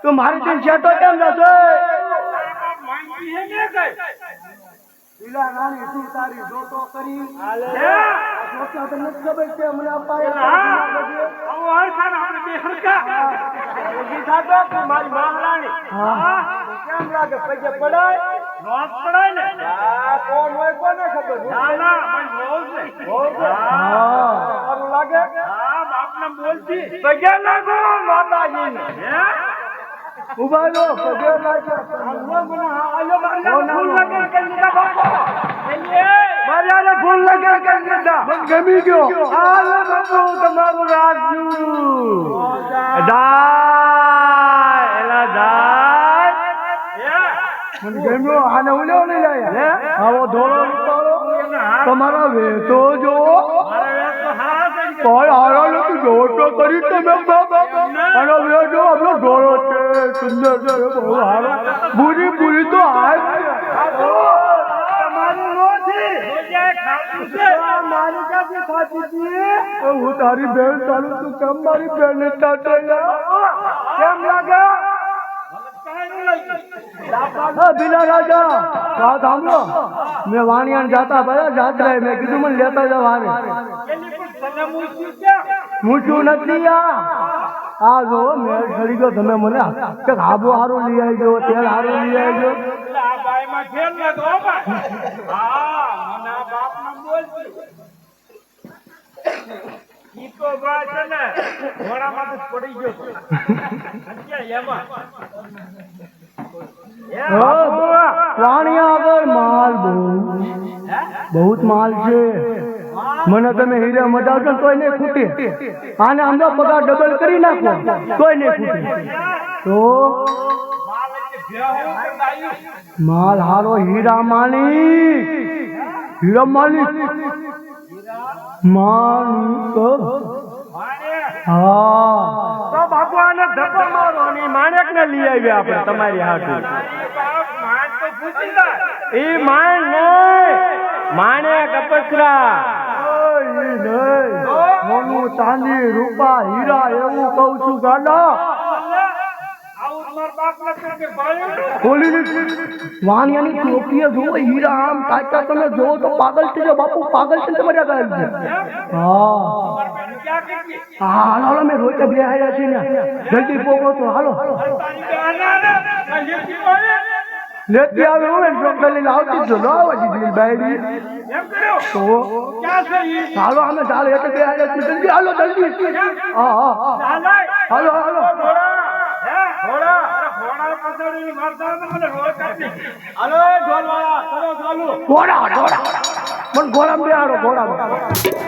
તું મારી દિન છેટો કેમ જશો માનતી હે કે કઈ પેલા નાની તું તારી જોતો કરી હે જોતા તો નથી ખબર છે મને અપાય આવો હરખાન આપણે બે હરખા ઓજી થાતો કે મારી મહારાણી હા કેમ લાગે પગે પડાય નો પડાય ને આ કોણ હોય કોને ખબર ના ના મને બોલ છે હા સારું લાગે હા બાપને બોલતી પગે લાગો માતાજીને હે ઉભા લો પગે લાગે મારે ફૂલ લગે કરી દીધા મને ગમી ગયો હાલે બાપુ તમારું રાજ્યું જાય એલા જાય મને ગમ્યો આને ઉલ્યો લઈ જાય આવો ધોળો ઉતારો તમારા વેતો જો કોઈ હારો નથી જોતો કરી તમે આનો વેતો આપણો ધોળો છે સુંદર છે બહુ હારો પૂરી પૂરી તો હાથ તમારું નો છે મારી ક્યાંથી ખાતી હતી હું તારી બેન ચાલુ તું કેમ મારી બેન ને ચાટે કેમ લાગે બીજા રાજા વાત સાંભળો મેં વાણિયાને જાતા ભાઈ જાત્રા મેં કીધું મને લેતા જાવ હારે મૂછું નથી આ જો મેં ચડી ગયો તમે મને કે હાબો હારું લઈ આવી ગયો તેલ હારું લઈ આવી ગયો આ બાઈમાં ખેલ ને તો હા મને આ બાપને બોલતી ઈ તો બા છે ને ઘોડામાં તો પડી ગયો છે અત્યારે એમાં વાણિયા આગળ માલ બહુ માલ છે મને તમે હીરા મટાવશો તોય નહીં ખૂટે આને આમ પગાર ડબલ કરી નાખો તોય નહીં ખૂટે તો માલ હારો હીરા માલિક હીરા માલિક માલિક હા તો બાપુ આને ધક્કો મારો અને માણેક ને લઈ આવ્યા આપણે તમારી હાટુ માણ તો પૂછીતા એ માણ નહીં માણેક અપસરા સોનું ચાંદી રૂપા હીરા એવું કઉ છું ગાડા વાણિયાની ટોપીએ જોવો હીરા આમ કાચા તમે જોવો તો પાગલ થઈ જાઓ બાપુ પાગલ છે તમારે આગળ છે હા હાલો મેં રોજ બે આવ્યા છીએ ને જલ્દી પોગો તો હાલો લેતી આવે હું એને ચોકલેટ લઈને આવતી જ ન આવવા દીધી બાયડી એમ કર્યું તો ક્યાં છે ઈ હાલો અમે ચાલો એક બે હાલે જલ્દી હાલો જલ્દી હા હા ચાલે હાલો હાલો ઘોડા હે ઘોડા અરે ઘોડા પકડીને મારતા તો મને રોડ કાઢી હાલો એ ઢોલવાળા કરો ચાલુ ઘોડા ઘોડા મને ઘોડામાં બેહાડો ઘોડામાં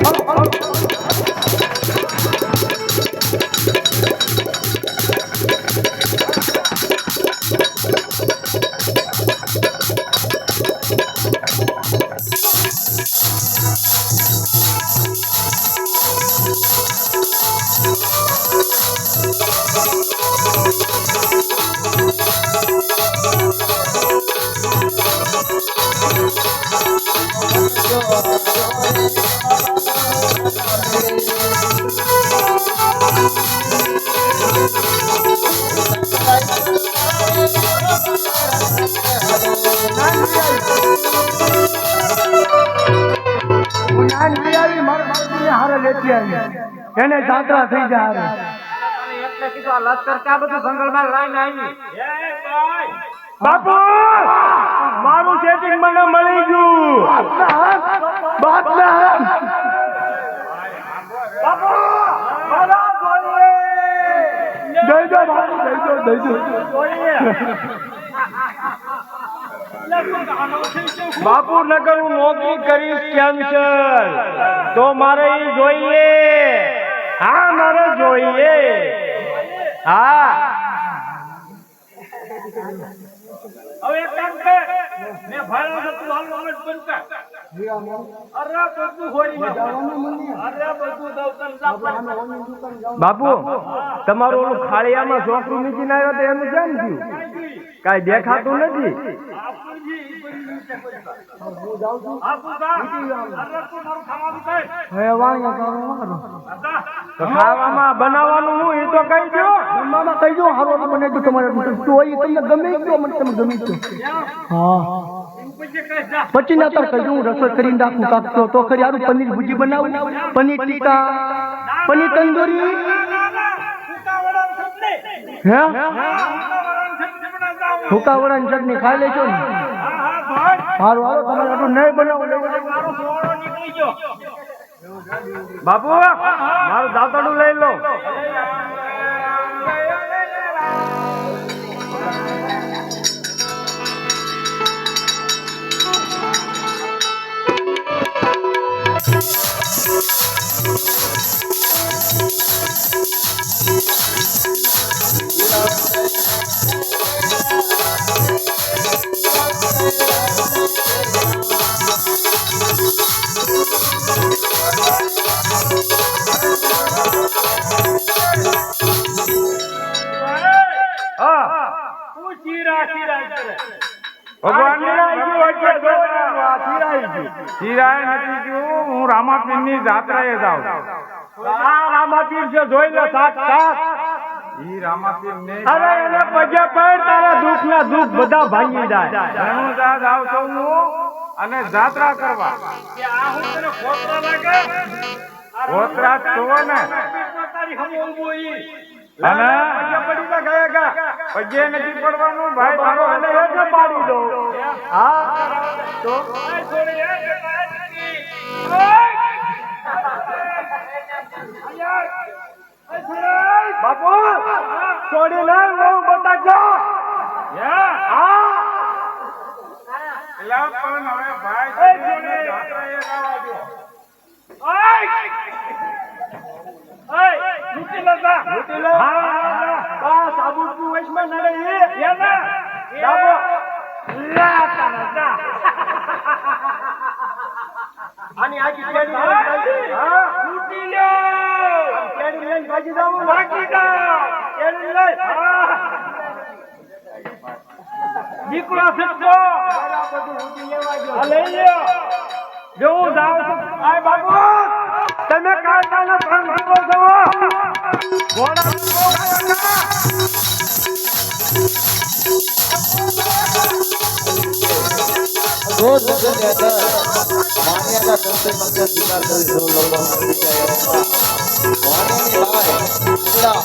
હાલો હાલો એને જાત્રા થઈ જાય એટલે કીધું આ લશ્કર ક્યાં બધું જંગલમાં લઈને આવી એ ભાઈ બાપુ મારું સેટિંગ મને મળી ગયું બાપ ના બાપુ મારા બોલે દઈ દો બાપુ દઈ દો બાપુ નગર હું નોકરી કરીશ કેન્સલ તો મારે ઈ જોઈએ હા મારે જોઈએ હા હવે એક કામ કર મે ભાડો તું હાલ મત બનતા અરે બધું હોઈ અરે બધું દવતન બાપુ તમારું ઓલું ખાળિયામાં છોકરું મૂકીને આવ્યો તો એનું કેમ થયું કાંઈ દેખાતું નથી હવે વાણિયા કરો તો ખાવામાં બનાવવાનું હું એ તો કહી દો મામા કહી દો હારો મને તો તમારે સ્ટોરી તમને ગમે ગયો મને તમે ગમે ગયો હા પછી ના તાર કહી દઉં રસોઈ કરીને રાખું કાકતો તો ખરી આરું પનીર ભુજી બનાવું પનીર ટીકા પનીર તંદૂરી હે ભૂકા વડાની ચટણી ખાઈ લેજો ને હારું હાલો તમારે આટલું નહીં બનાવું બાપુ મારું દાંતરડું લઈ લો હું રામાપીર ની જાત્રાએ જાઉં રામાપીર છે જોઈ લે સાત સાત ઈ રામાપીર ને અરે એને પગે પડ તારા દુઃખ ના દુઃખ બધા ભાંગી જાય હું જાવ છું અને જાત્રા કરવા કે આ હું તને ખોતરા લાગે ખોતરા છો ને તારી હમ ઊભો ઈ અને પગે પડી ના ગયા પગે નથી પડવાનું ભાઈ મારો અને એટલે પાડી દો હા તો બાપુ છોડી લે હું બતાજો એલા પણ હવે ભાઈ જાત્રાએ જવા દો દીકરો સત્તો લઈ લ્યો જો હું જાઉં છું આય બાપુ તમે કાળકાનો ભંગ કરો છો ઘોડા રોજ ની અંદર માન્યતા સંસ્થા મંત્ર સ્વીકાર કરી સૌ લોકો મળી જાય વાણીની ભાઈ પૂરા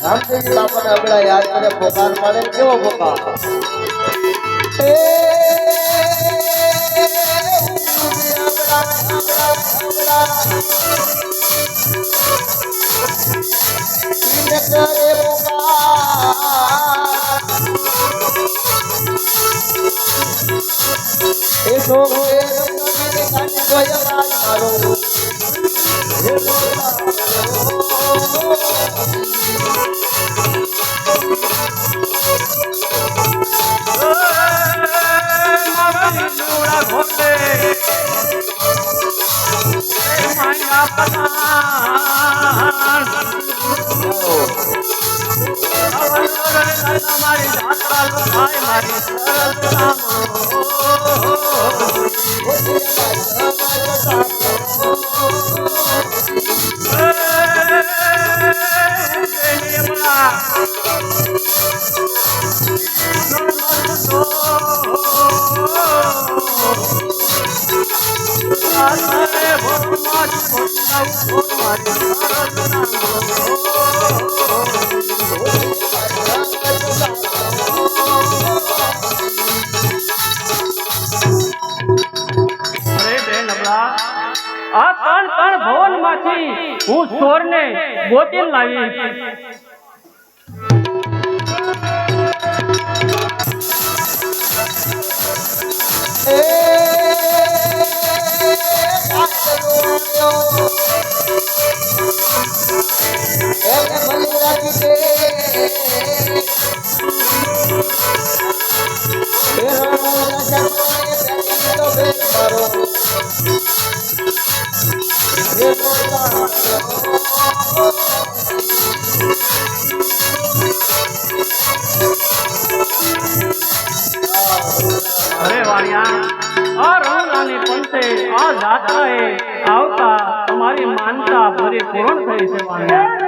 રામદેવજી બાપાને અબળા યાદ કરે પોકાર પાડે કેવો પોકાર મારી જાત્રા થાય મારી આ ત્રણ ત્રણ ભવન માંથી હું ચોર ને ગોતી લાવી અરે વાણિયા આ રણલાની પંથે આ જાત્રાએ આવતા તમારી માનતા પરિપૂર્ણ થઈ છે વાણિયા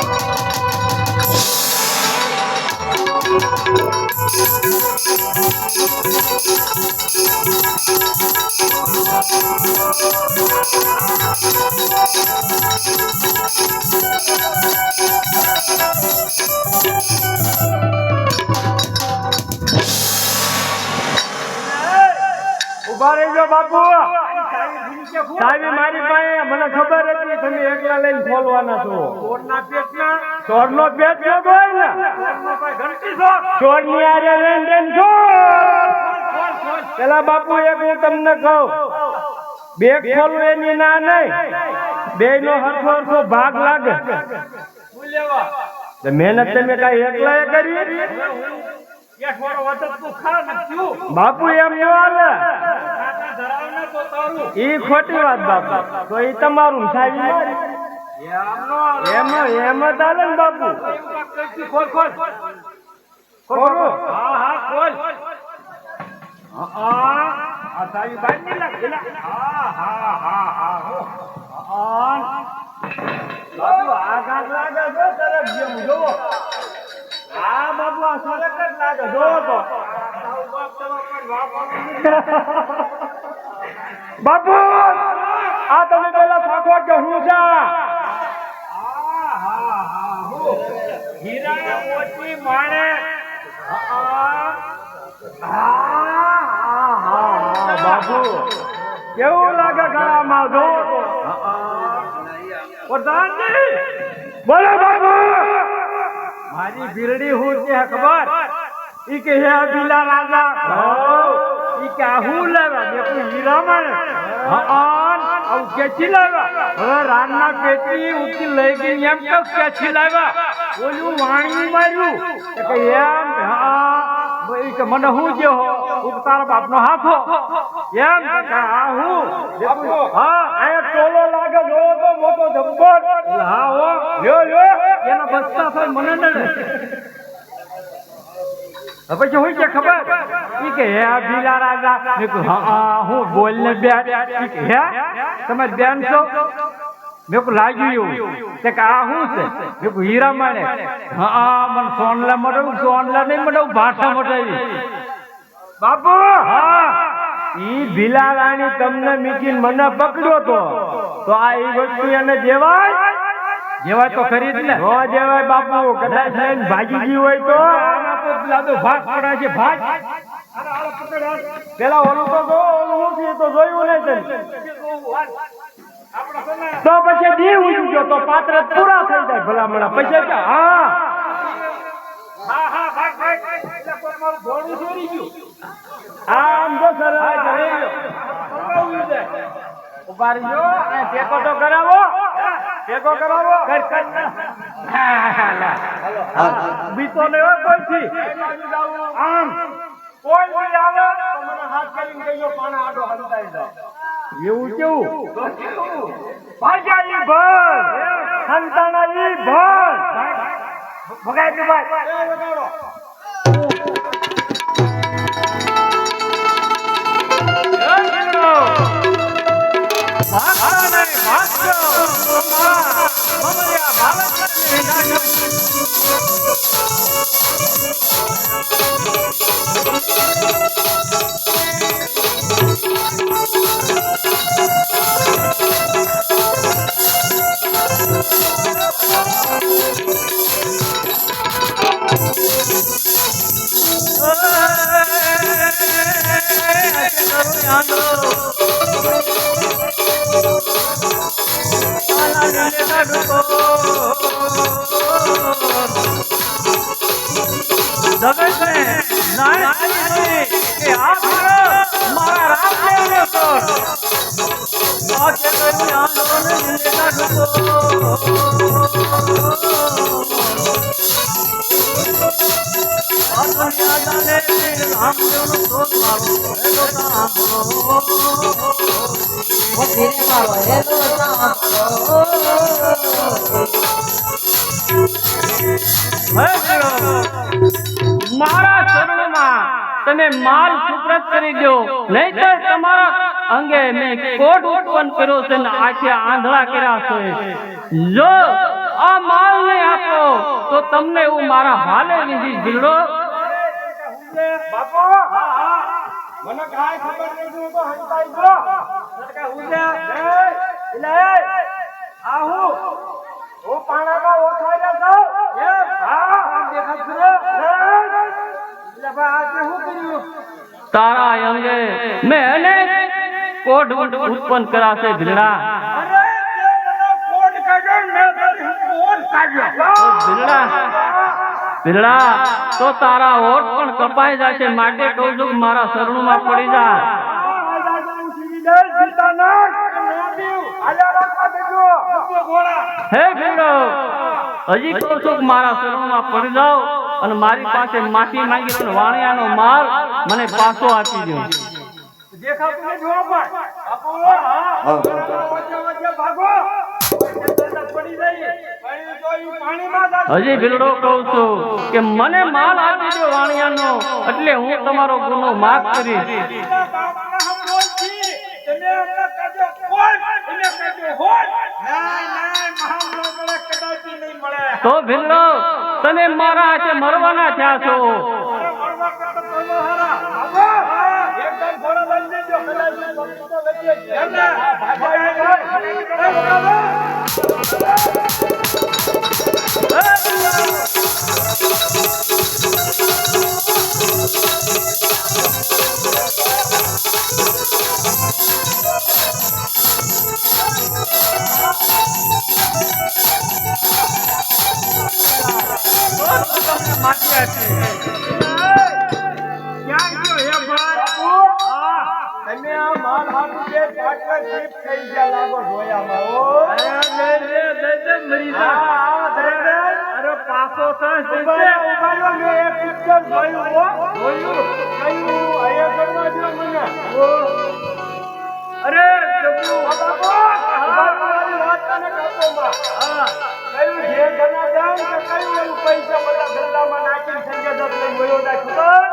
Thank you. ઉભા રહેજો બાપુ. ચાવી મારી પાસે, મને ખબર હતી તમે એકલા લઈને ખોલવાના છો. ચોરનો પેટ ન હોય ને, ચોરની હારે લઈને ચોર. પેલા બાપુ એક હું તમને કહું, બેગ ખોલવું એની ના નહીં, બે નો હરખો હરખો ભાગ લાગે. તો મહેનત તમે કઈ એકલા કરી બાપુ? એમ ન હાલે, ઈ ખોટી વાત બાપુ. તો ઈ તમારું સાહેબ એમ જ હાલે ને બાપુ. ખોલો. બાબુ આ સરક જ લાગે, જોવો તો. બાપુ આ તમે પેલા થાકો કે હું છે? હીરા મોતી માણેક. બાપુ કેવું લાગે ગળામાં? જો બોલો બાપુ. મારી બિરડી હું છે ખબર? ઈ કે હે અબીલા રાજા. ઈ કે હું લાવ્યા ને કોઈ હીરા માણે. આવું કેથી લાવ્યા? હવે રાનના પેટી ઉકી લઈ ગઈ એમ તો કેથી લાવ્યા? ઓલું વાણી માર્યું કે એમ. ઈ કે મને હું જે હો તારા બાપનો હાથો એમ. હા હું આયા ટોલો લાગે, જોવો તો મોટો જબ્બર. હા હો લ્યો એના બસ્તા થાય મને નડે. પછી હું કે ખબર? ઈ કે હે ભીલા રાજા. હું બોલ ને બેન. હે તમે બેન છો? મેં કો લાગ્યું એવું કે આ શું છે? મેં કો હીરા માણે. મને સોનલા મળવું, સોનલા નહીં મળવું, ભાષા મોટાવી. બાપુ ઈ ભીલા રાણી તમને મીકીને મને પકડ્યો તો આ ઈ વસ્તુ એને જેવાય તો ખરી જ ને. ન જેવાય બાપુ, કદાચ ભાગી ગયું હોય તો ભાગ પડા છે. ભાગ પેલા ઓલું તો જો, ઓલું શું તો જોયું નહીં તો પછી દી ઉડી ગયો તો પાત્ર પૂરા થઈ જાય ભલામણા. પછી કે આમ જો સર ઉભા રહીજો, ટેકો તો કરાવો, ટેકો કરાવો. બીતો ને કોઈ આમ કોઈ આવે તો મને હાથ કરીને કહીજો પાણા આડો હંતાઈ જાવ. એવું કેવું? ભાગ્યા ઈ ભર સંતાના ઈ ભર ભગાઈ દે ભાઈ. મારા ચરણમાં તમે માલ સુપ્રત કરી દો, નહીતર તમારા અંગે મેં કોટ ઉત્પન્ન કર્યો છે ને આખે આંધળા કર્યા છે. જો આ માલ નહીં આપો તો તમને હું મારા હાલે વિધિ જીલો. મને કાંઈ ખબર નથી, હું તો હંતાઈ ગયો. હું પાણામાં ઓછાઈ જાઉં. હા, દેખાય છે. એટલે ભાઈ આજે શું કર્યું? તારા અંગે મેં અનેક કોઢ ઉત્પન્ન કરાશે ભીલડા. અરે તે મને કોડ કાઢ્યો ને મેં તારી કોડ કાઢ્યો. ભીલડા તો તારા હોઠ પણ કપાઈ જશે. માટે કહું છું કે મારા શરણમાં પડી જા. હે ભીલડો, હજી કહું છું કે મારા શરણમાં પડી જાઓ અને મારી પાસે માફી માંગી અને વાણિયાનો માલ મને પાછો આપી દો. દેખાતું નથી હો પણ. બાપુ, વચ્ચે વચ્ચે ભાગો. પડી જઈએ. પડી તો ઈ પાણીમાં જ હજી ભીલડો કહું છું કે મને માલ આપી દો વાણિયાનો, એટલે હું તમારો ગુનો માફ કરીશ. બાપુને હમ બોલતી. તમે અમને કાઢ્યો કોણ? એને કાઢ્યો હોત. નહીં, મહામંડળે કદાચી નહીં મળે. તો ભીલડો, તમે મારા હાથે મરવાના થયા છો. અરે મળવા કરતા મળવા હારા. બાપુ, એકદમ ઘોડો લઈ લેજો. કદાચી બાપુ તો લઈ લેજો. એમને ક્યાં ગયો હે ભાઈ? બાપુ, તમે આ માલ હાથું બે પાર્ટનરશિપ થઈ ગયા લાગો જોયામાં. ઓ અરે પાછો ઉભાયો. મેં એક પિક્ચર જોયું. જોયું કયું અહીંયા કરવા દો મને. અરે બાપુ, મારી વાત તને કાપો માં. કયું જે ગણા જાવ કે કયું એવું પૈસા બધા ગલ્લામાં નાખીને સંજય દત્ત લઈને વયો જાય ખબર?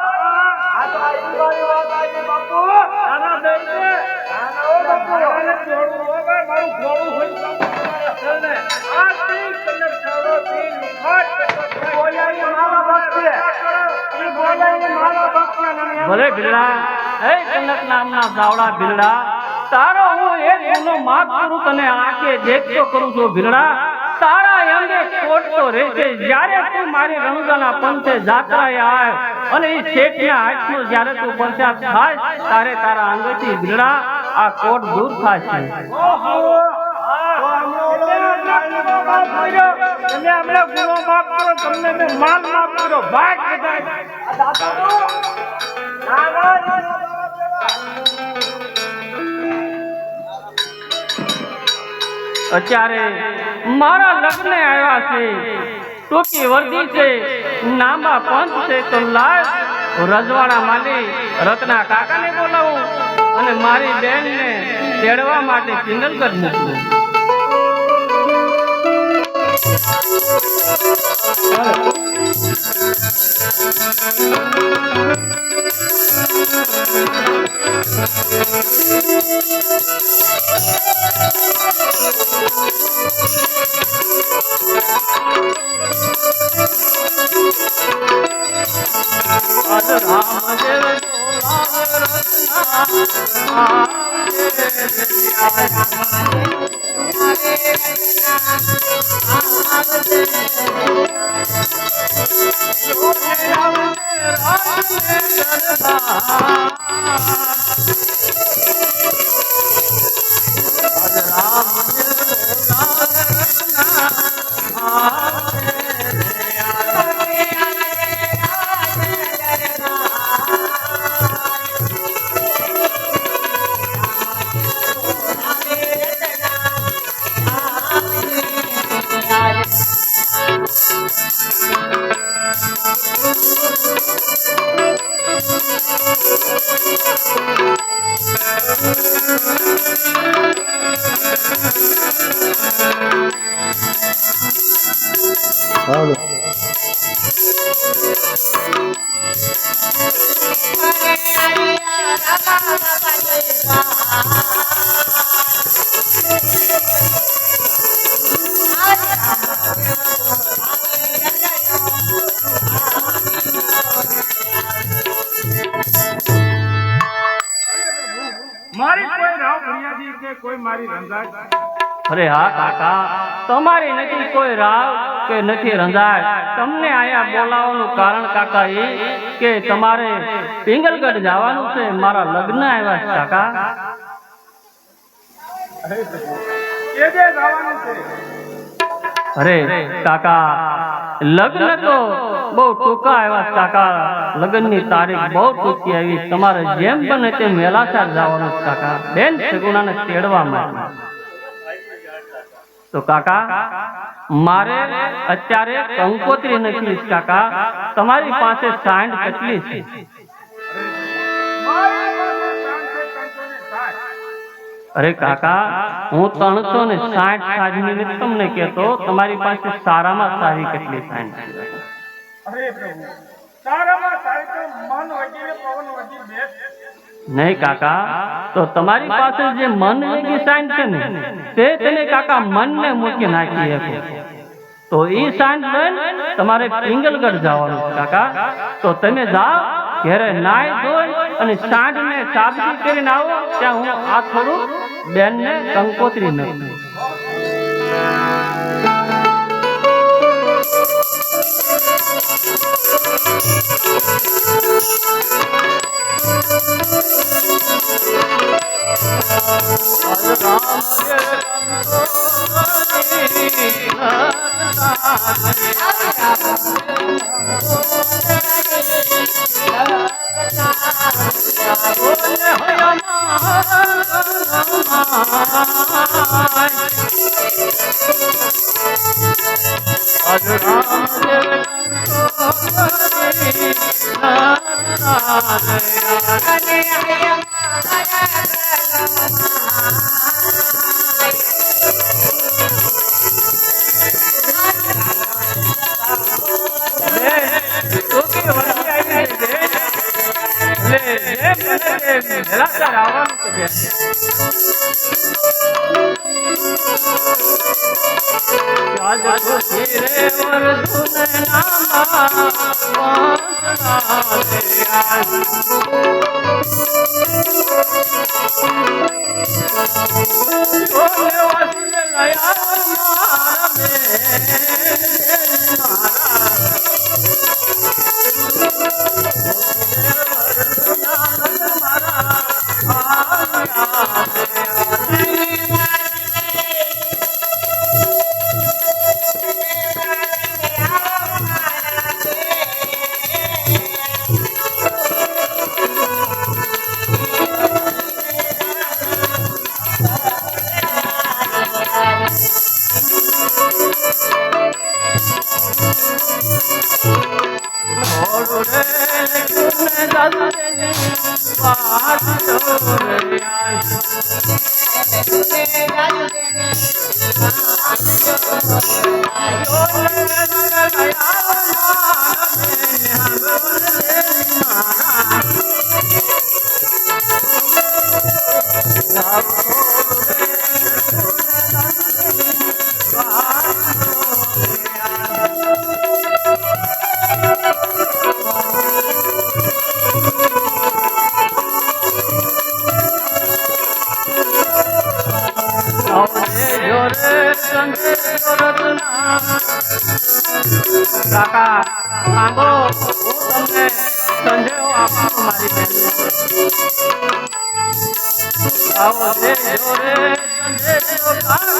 આ તો આ ઈવાની વાત આવી બાપુ. નાના દઈને નાના ઓ બાપુ આને જોડું હો ભાઈ, મારું ઘોડું હોય બાપુ ચાલ ને. આ તી કલર છોડો તી લુખાટ બોલાઈ મારા ભક્તે. ઈ બોલાઈ મારા ભક્તે ને ભલે ભીલડા, હે કનક નામના સાવડા ભીલડા, તારો હું એક ગુનો માફ કરું, તને આંખે દેખતો કરું છું ભીલડા. તારા અંગે ખોટ તો રહેશે. જ્યારે તું મારી રણુજાના પંથે જાત્રાએ આવ અને એ શેઠના હાથનો જ્યારે તું પંચાયત થાય તારે તારા અંગથી ભીલડા આ કોટ દૂર થશે. તમે હમણાં ગુનો માફ કરો, તમને મેં માલ માફ કર્યો. ભાગ બધા અત્યારે મારા લગ્ન આવ્યા છે, ટૂંકી વર્દી છે, નામા પંથ છે, તો લાય રજવાડા માલી રત્ના કાકાને બોલાવું અને મારી બેનને તેડવા માટે પિંગલગઢ મોકલું. મારી કોઈ રાવ ફરિયાદી કે કોઈ મારી રંજાય અરે હા કાકા, તમારી નથી કોઈ રાવ કે નથી રંધાય. તમને અહીંયા બોલાવવાનું કારણ કાકા એ કે તમારે પિંગલગઢ જવાનું છે, મારા લગ્ન આવ્યા છે કાકા. કે જે જવાનું છે અરે કાકા, લગ્ન તો બહુ ટૂંકા આવ્યા છે કાકા. લગ્નની તારીખ બહુ ટૂંકી આવી. તમારે જેમ બને તેમ વેલાસર જવાનું છે કાકા, બેન સગુણાને તેડવા માટે. તો કાકા, મારે અત્યારે કંકોત્રી નથી કાકા. તમારી પાસે સાંડ કેટલી છે? અરે કાકા, હું 360 સાંજની નથી તમને કહેતો, તમારી પાસે સારામાં સારી કેટલી સાંડ છે? અરે પ્રભુ, તારામાં સારી તો મન વગેરે પવન વગેરે બે નહીં કાકા, તો તમારી પાસે જે મન વેગી સાંડ છે ને, તે તમે કાકા મનને મૂકી નાખી શકો. તો ઈ સાંડ લઈને તમારે પિંગલગઢ જવાનું છે કાકા. તો તમે જાઓ, ઘરે નાઈ ધોઈ અને સાંડને સાબકી કરીને આવો. ત્યાં હું આ થોડું બેનને કંકોત્રી નાખું. કાકા સાંભળો, હું તમને સંદેહો આપું મારી બેનને. આવો દેજો રે સંદેહો કાકા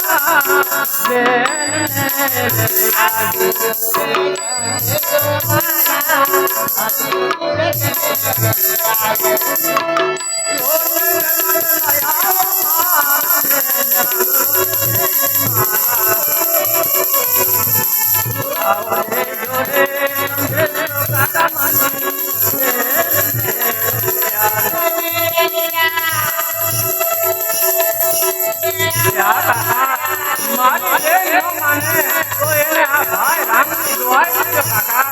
મારી બેન ન માને તો એને આ ભાઈ રામની દુહાઈ આપજો કાકા.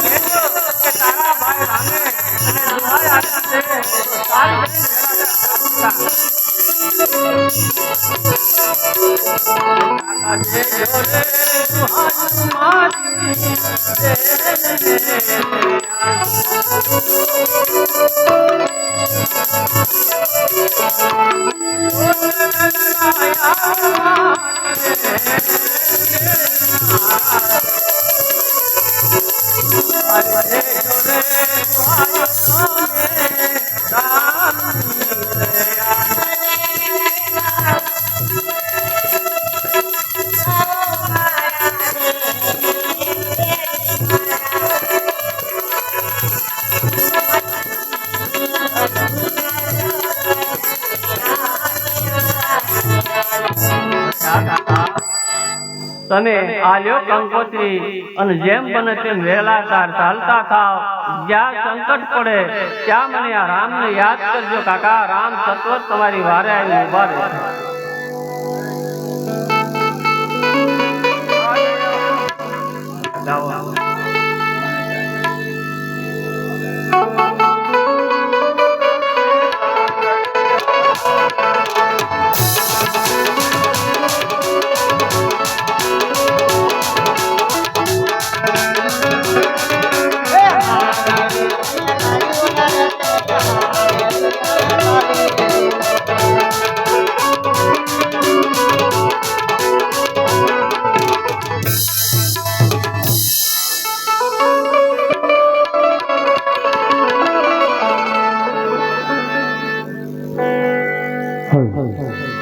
કહેજો કે તારા ભાઈ રામે અને દુહાઈ આપી છે, તારી બેન વેળાસર સાબુતા. કાકા દેજો રે દુહાઈ મારી તમે આ લ્યો કંકોત્રી અને જેમ બને તેમ વહેલા ચાલતા થાવ. જ્યાં સંકટ પડે ત્યાં મને આ રામને યાદ કરજો કાકા. રામ સત્વર તમારી વારે આવી ઉભા રહેશે. જાઓ.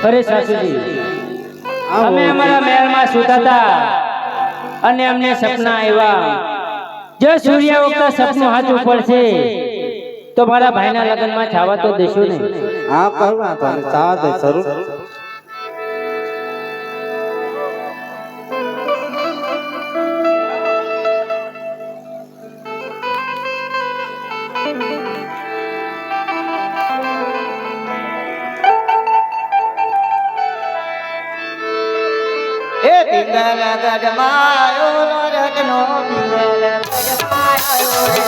અરે સાસુજી, અમે અમારા મહેલમાં સૂતા હતા અને અમને સપના આવ્યા. જો સૂર્ય ઉગતા સપનું સાચું પડશે તો મારા ભાઈના લગ્નમાં થવા તો દેશો ને. હા કરવા તો ચા દે શરૂ. એ પિંગલ ગજમાયો રગનો પિંગલ ગજમાયો રે.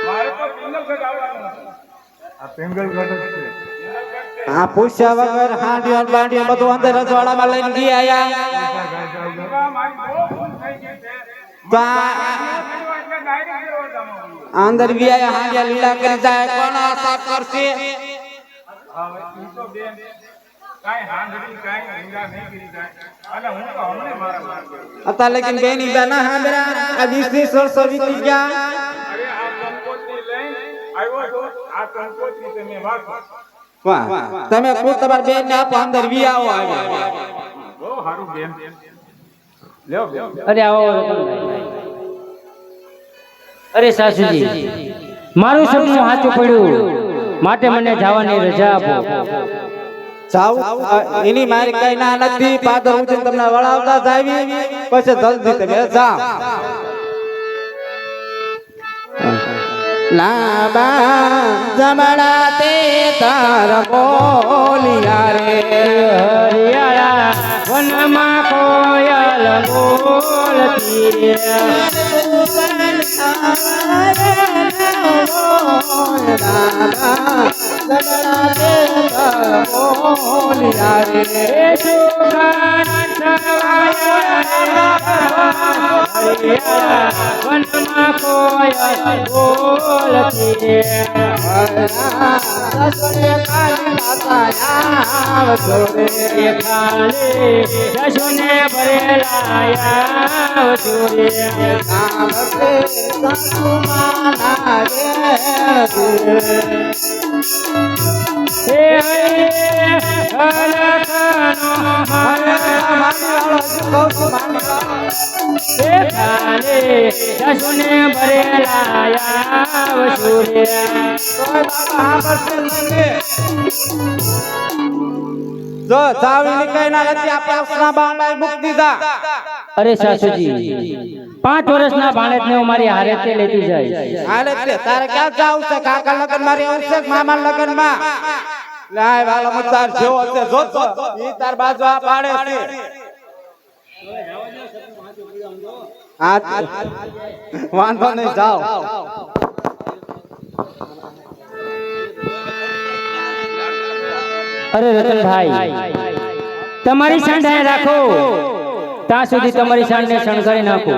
મારે તો પિંગલગઢ આવવાનું. આ પિંગલગઢ જ છે. હા પૂછ્યા વગર હાંડિયો બાંડિયો બધું અંદર રજવાડામાં લઈને ગયા આયા. એવા મારી બહુ ભૂલ થઈ ગઈ છે. તો આ એટલે ડાયરેક્ટ એવો જમાવો. અંદર વ્યાયા હાંડિયા લીલા કરી જાય કોણ આશા કરશે. હવે ઈ તો બેન કાંઈ હાંડળી કાંઈ હીરા નહીં કરી જાય. અને હું તો હમણે મારા માર ગયો. અત્યારે લેકિન બેની બેના હાંભરા આ 20 વર્ષો વીતી ગયા. અરે આ કંકોત્રી લઈને આવ્યો છો. આ કંકોત્રી તમે વાંચો. વાહ તમે ખુદ તમાર બેન ને આપો અંદર વિયાઓ આવે. બહુ સારું બેન. લ્યો લ્યો. અરે આવો રતનભાઈ. અરે સાસુજી, મારું સપનું સાચું પડ્યું માટે મને જવાની રજા આપો. જાવ એની મારી કઈ ના નથી. પાદર ઉઠીને તમને વળાવતા જાવી પછી જલ્દી તમે જાવ. લાબા જમણા તે તાર બોલિયા રે. હરિયાળા વનમાં કોયલ બોલતી. વનમાં કોયલ બોલતી. જશુને ભરેલા જશુને ભરેલા જો જાવી કઈ ના નથી. આપણા બાંડા મૂકી દીધા. અરે સાસુજી, 5 વર્ષના ભાણેજને હું મારી હારે તે લેતી જાય. હાલે એટલે તારે ક્યાં જાવ છે? કાકા લગન મારી આવશે મામા લગન માં. લાય વાલો મતદાર જેવો છે જોતો ઈ તાર બાજુ આ પાડે છે. હા વાંધો નહીં જાઓ. અરે રતનભાઈ, તમારી સાંઢાએ રાખો ત્યાં સુધી તમારી સાંઢને શણગારી નાખો.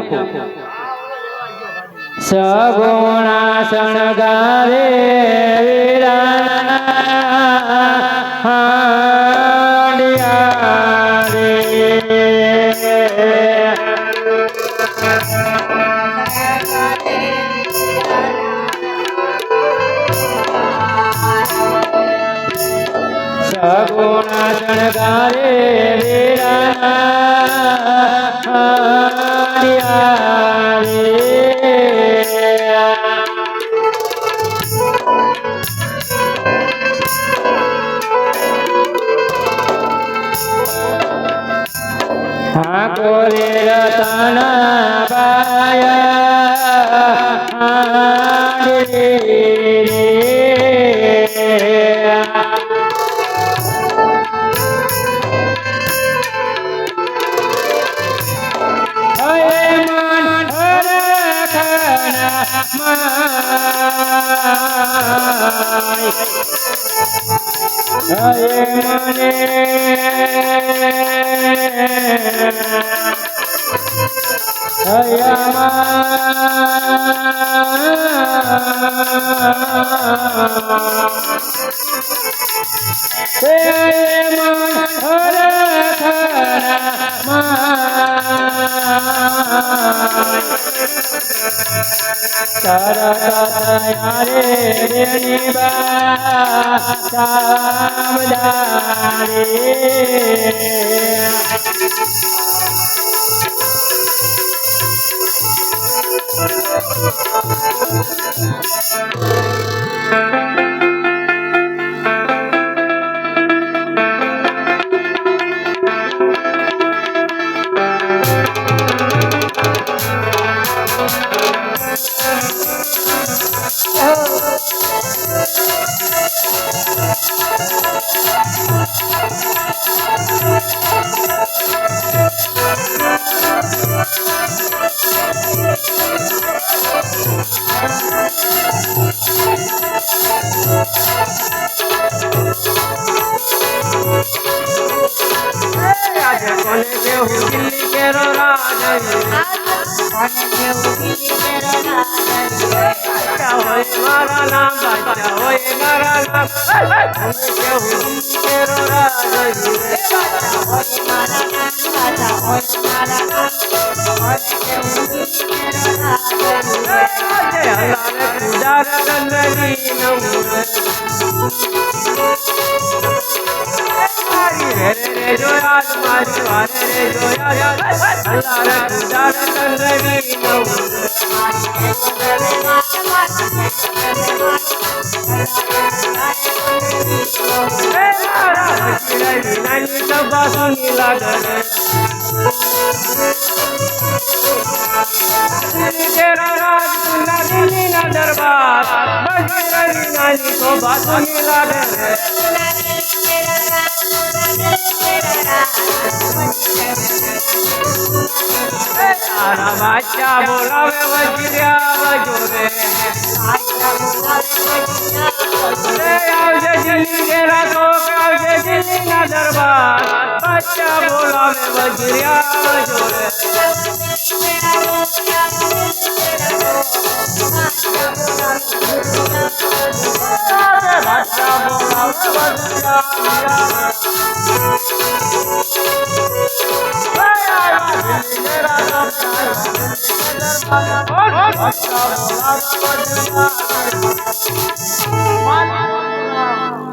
સગુણા શણગારે વીરાના હાંડિયા રે. સગુણા શણગારે વીરાના હાંડિયા હા કોરે રતન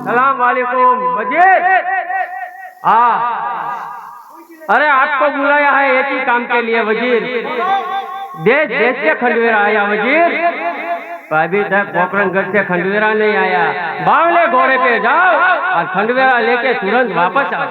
सलाम वालेकुम वजीर। हाँ, अरे आपको बुलाया है एक ही काम के लिए वजीर। देश देश से खंडवेरा आया वजीर। अभी तक पोखरणगढ़ से खंडवेरा नहीं आया। बावले घोड़े पे जाओ और खंडवेरा लेके तुरंत वापस आओ।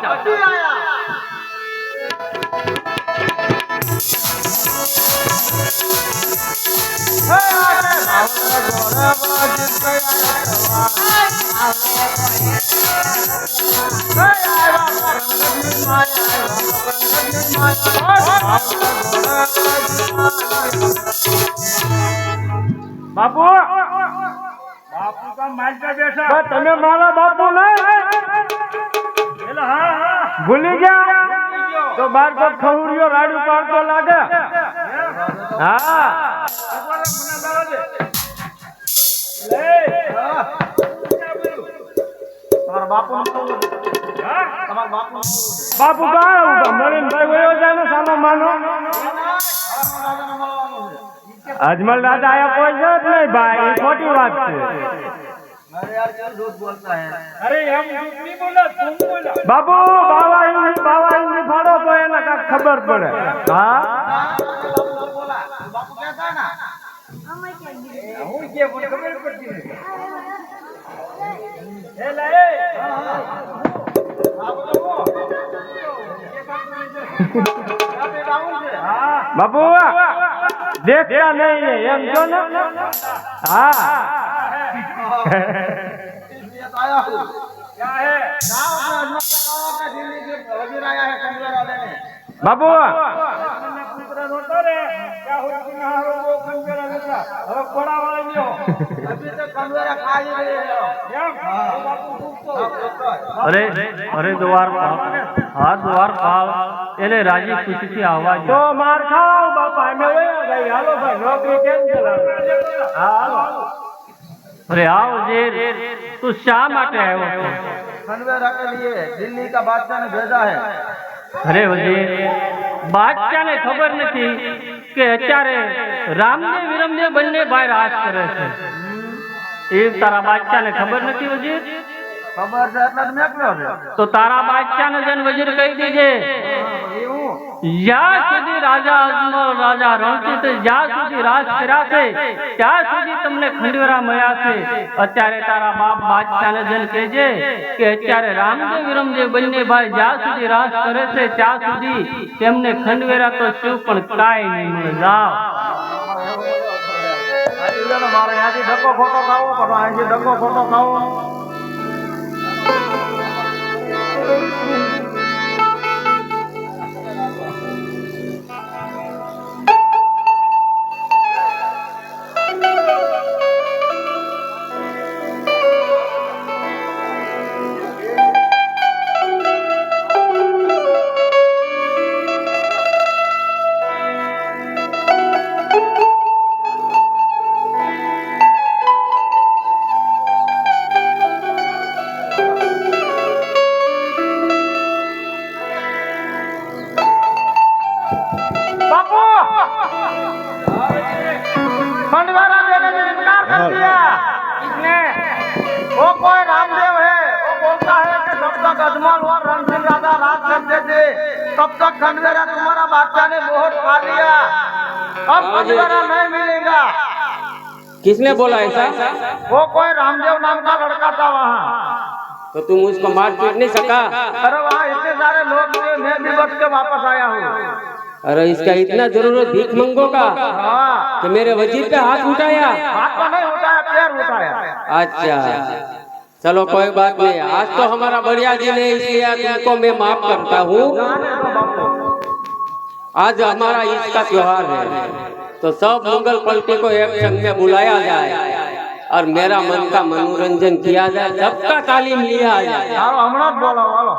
બાપુ બાપુ તો માલકા બેઠા બસ તમે મારા બાપુ નહીં એટલે હા હા ભૂલી ગયા તો બાર તો ખવડિયો રાડું પાડતો લાગે હા મને દાવા દે લે તમારા બાપુ હા તમારા બાપુ બાપુ કાં ઉભા મળીને ભાઈ વયો જાય ને સાનો માનો અજમલ દાદા આયા કોઈ છે જ નહીં ભાઈ એ ખોટી વાત છે अरे यार क्या झूठ बोलता है। અરે એમ જૂઠ નહીં બોલા તું બોલા બાપુ બાવા ઇંગલી ફાડો તો એને કાંઈક ખબર પડે હા बापू बोला बापू कहता है ना હું કે મને ખબર પડતી નથી એ લે बापू तो वो બાપુ દેખતા નહીં એમ જો ને હા બાપુ અરે અરે દ્વારપાલ, હા દ્વારપાલ, એને રાજી ખુશીથી આવવા તો દો. માર ખાવ બાપા અમે વયા ગઈ હાલો ભાઈ નોકરી કેમ ચલાવે હા હાલો અરે આવ જે તું શા માટે આવ્યો છે? खंडवेरा के लिए दिल्ली का बादशाह ने भेजा है। અરે વજીર, બાદશાહને ખબર નથી કે અત્યારે રામદેવ વિરમદેવ બંને ભાઈ રાજ કરે છે. એ તારા બાદશાહને ખબર નથી વજીર? खबर से એટલે જ મેકલ્યો છે તો તારા બાદશાહને જન વજીર કહી દેજે, જ્યાં સુધી રાજા અજમલ, રાજા રણજીત જ્યાં સુધી રાજ કર્યા છે ત્યાં સુધી તમને ખંડેરા મળ્યા છે. અત્યારે તારા બાપ બાદશાહને જન કહેજે કે અત્યારે રામદેવ વિરમદેવ બંને ભાઈ જ્યાં સુધી રાજ કરે છે ત્યાં સુધી તેમને ખંડેરા તો શું પણ કાંઈ નહીં મળે. જાઓ. મારે અહીંયાથી ધક્કો ખોટો ખાવો પણ અહીંથી ધક્કો ખોટો ખાવો खंडवेरा देने से इनकार कर दिया इसने। वो कोई रामदेव है, वो बोलता है कि जब तक अजमल और रणजीत राजा राज करते थे तब तक खंडवेरा तुम्हारा बादशाह ने बहुत खा लिया, अब खंडवेरा नहीं मिलेगा। किसने बोला ऐसा? वो कोई रामदेव नाम का लड़का था वहाँ। तो तुम उसको मार पीट नहीं सका? अरे वहाँ इतने सारे लोग थे, मैं भी बच के वापस आया हूँ। अरे इसका इतना जरूरत भीख मंगो का हाँ, कि मेरे वजीर पे हाथ उठाया? हाथ तो नहीं उठाया, पैर उठाया। अच्छा चलो कोई बात नहीं, आज तो हमारा बढ़िया दिन है इसलिए तुमको मैं माफ करता हूँ। आज हमारा ईद का त्योहार है तो सब मुगल पलटे को एक संग में बुलाया जाए और मेरा मन का मनोरंजन किया जाए, सबका तालीम लिया जाए। हालो हमણાં જ બોલાવો હાલો।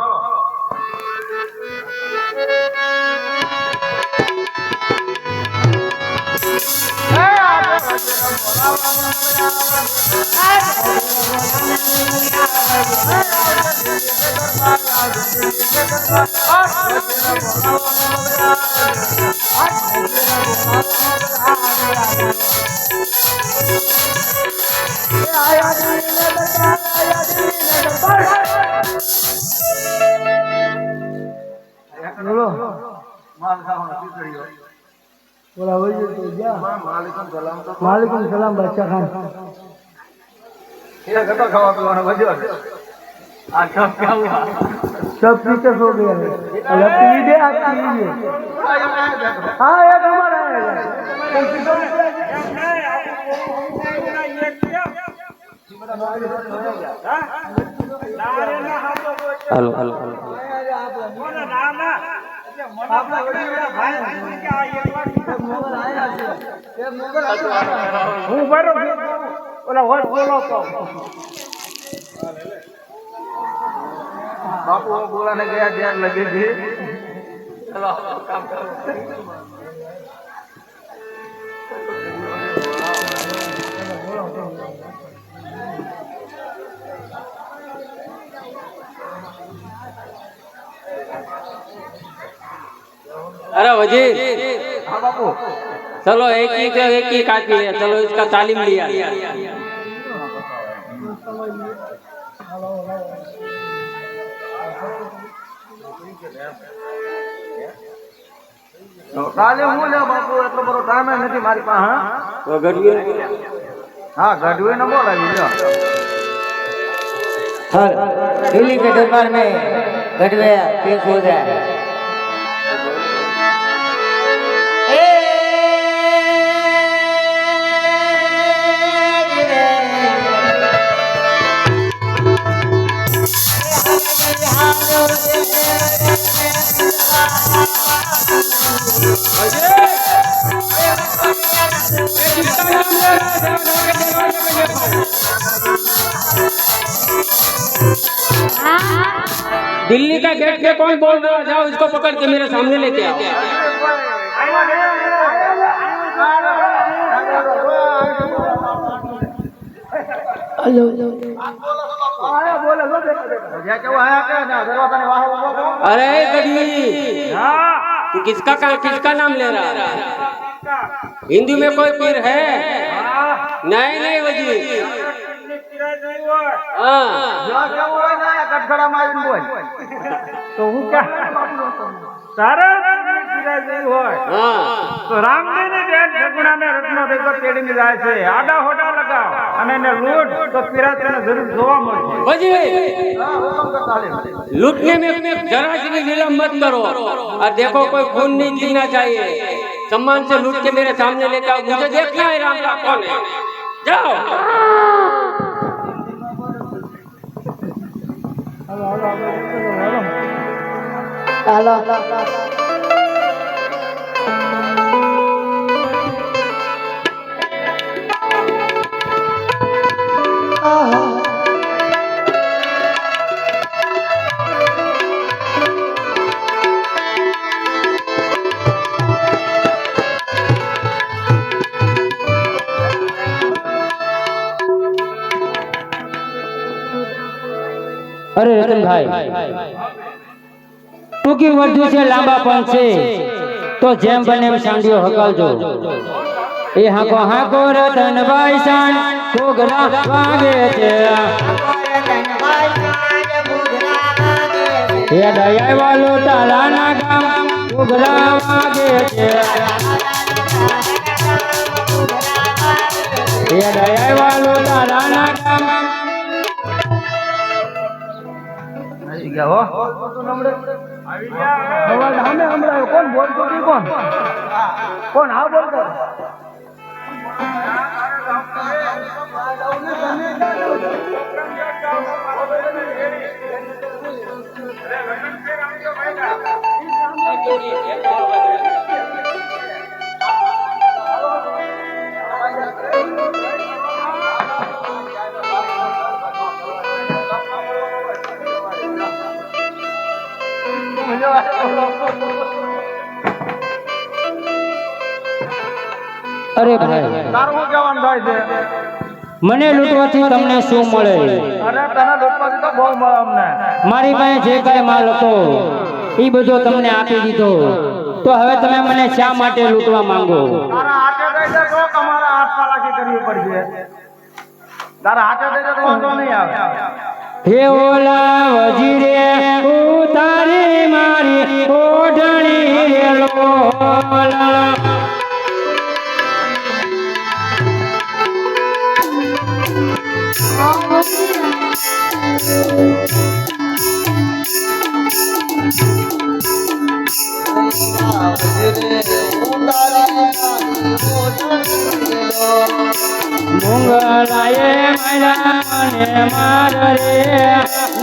वालेकुम सलाम बादशाह खान। खावा पीवाना बजो सब पीछे सो गया है। अलग लीजिए, आप लीजिए। हाँ एक हमारा हेलो हेलो हेलो હું બરો ઓલા હોટ બોલો તો बापू वो बोलाने गया ध्यान लगे थी। अरे वजीर हाँ बापू चलो एक ही काफी है, चलो इसका तालीम लिया। તાલીમ હું લે બાપુ, એટલો બધો ટાઈમ નથી મારી પાસે। तो गढ़वी हाँ गढ़वी ने बोलाવી લ્યો। हर दिल्ली के दरबार में गढ़वे पेश हो जाए। ए दिल्ली का गेट पे कौन बोल रहा है? जाओ इसको पकड़ के मेरे सामने लेके आओ। अरे गधी, तू किसका नाम ले रहा है? हिंदी में कोई पीर है? नहीं वजी। તો હું ક્યાં તારા નહીં હોય તો રામદેવને બેન સગુણાને રત્નો દેખો તેડીને જાય છે, આડા હોડા લગાવ અને એને લૂંટ તો પિરાતને જરૂર જોવા મળશે। लूटने में जरा सी भी विलम्ब मत करो और देखो कोई खून नहीं गिरना चाहिए। सम्मान से लूट के मेरे सामने लेकर आओ, मुझे देखना है राम का कौन है। जाओ। अरे रतन भाई, टूकी वर्दी से लांबा पण छे तो जेम बने में सांडियो हकालजो। ए हाको रतन भाई सांड घोघरा वागे छे, ए दया वालो ताला ना गाम घोघरा वागे छे, ए दया वालो ताला ना गाम। કોણ બોલતો કોણ હા બોલતો अरे भाई, તારું શું કહેવાનું થાય છે? મને લૂંટવાથી તમને શું મળે? અરે તને લૂંટવાથી તો બહુ મળે અમને। મારી પાસે જે કાંઈ માલ હતો એ બધો તમને આપી દીધો, તો હવે તમે મને શા માટે લૂંટવા માંગો? તારા હાથે દઈ દે તો અમારે હાથ પાલાકી કરવી પડશે। તારા હાથે દઈ દે તો વાંધો નહીં આવે। હે ઓલા વજીરે ઉતારી મારી ઓઢણી રે લોલા, મુંગલાએ મારા મને માર રે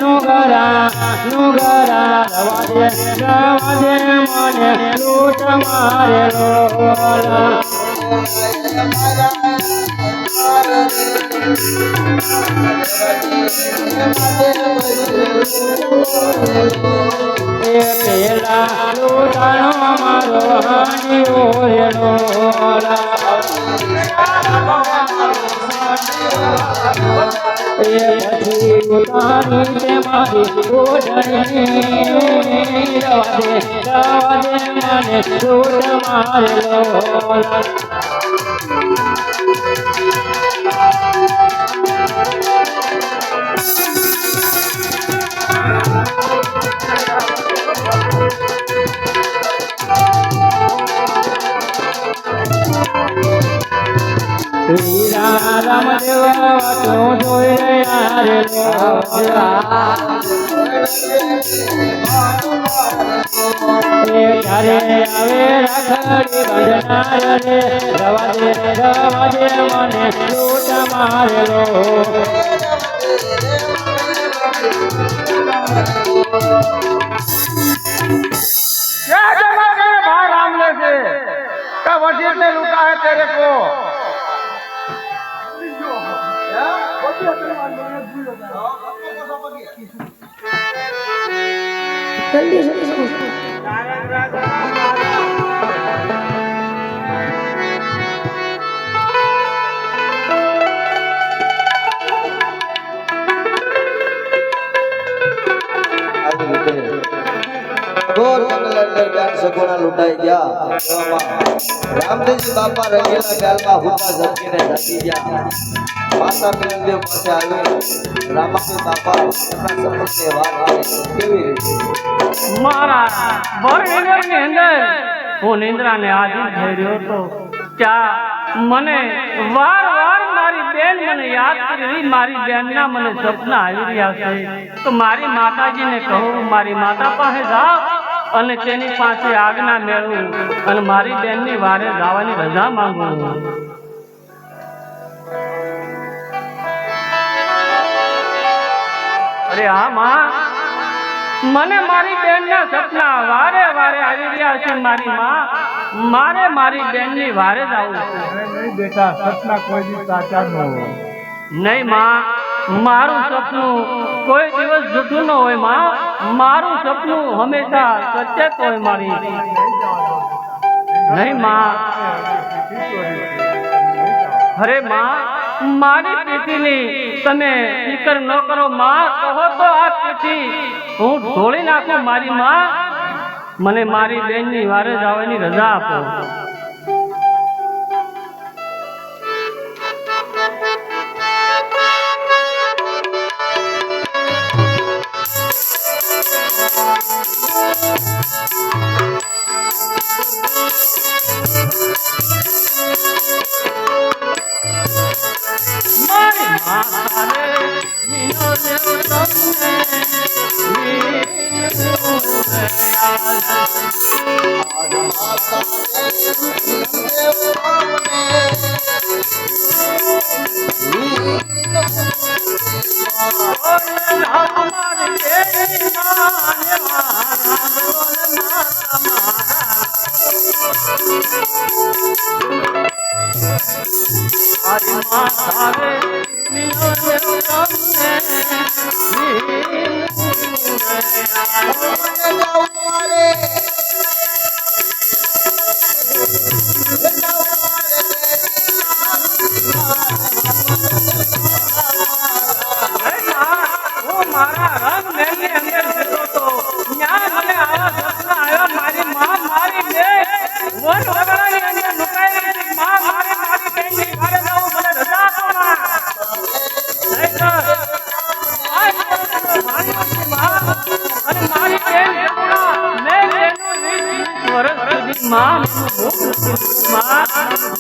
નુગરા નુગરા રવા દે મને લૂટ મારે લોલા। એ પેલા લૂંટાણો મારો હાનિયો રે લોલા, એ પછી ઉતારી તે મારી ઓઢણી રવા દે મને લૂટ મારે લોલા। વીરા રામદેવ વાતો જોઈ રહ્યા રે લોલા, એ ઘરે આવે રાખડી બંધનાર રે રવા દે મને લૂટ મારેલો। क्या जमा तेरे भाई रामले से का वजीर ने लूटा है तेरे को ગોર મંગલ અંદર બેન સગુણા લૂંટાઈ ગયા એવામાં રામદેવજી બાપા રંગીલા ગાલમાં હુકા ઝબકીને જાગી ગયા માતા મિલનદેવ પાસે આવી રામાપીર બાપા એમના સપનની વાત કરી કેવી રીતે મારા ભરણીની અંદર હું નિંદ્રાને આધીન થઈ રહ્યો હતો ત્યાં મને વાર મારી બેન મને યાદ કરી રહી, મારી બેનના મને સપના આવી રહ્યા છે તો મારી માતાજીને કહું મારી માતા પાસે જાવ અને તેની પાસે આજ્ઞા મેળવું અને મારી બેનની વારે જવાની રજા માંગું. અરે હા માં, મને મારી બેનના સપના વારે આવી રહ્યા છે. મારી માં, મારે મારી બેનની વારે જ આવવું છે. નહીં બેટા, સપના કોઈ દી સાચા ન હોય. નહીં માં, મારું સપનું કોઈ દિવસ જૂઠું ન હોય માં. મારું સપનું હંમેશા સત્ય જ હોય મારી. નહીં માં. અરે માં, મારી પીઠીની તમે ફિકર ન કરો માં. કહો તો આ પીઠી હું ઢોળી નાખું મારી માં. મને મારી બેનની વારે જવાની રજા આપો.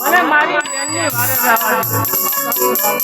મને મારી બેનની વારે જવાની.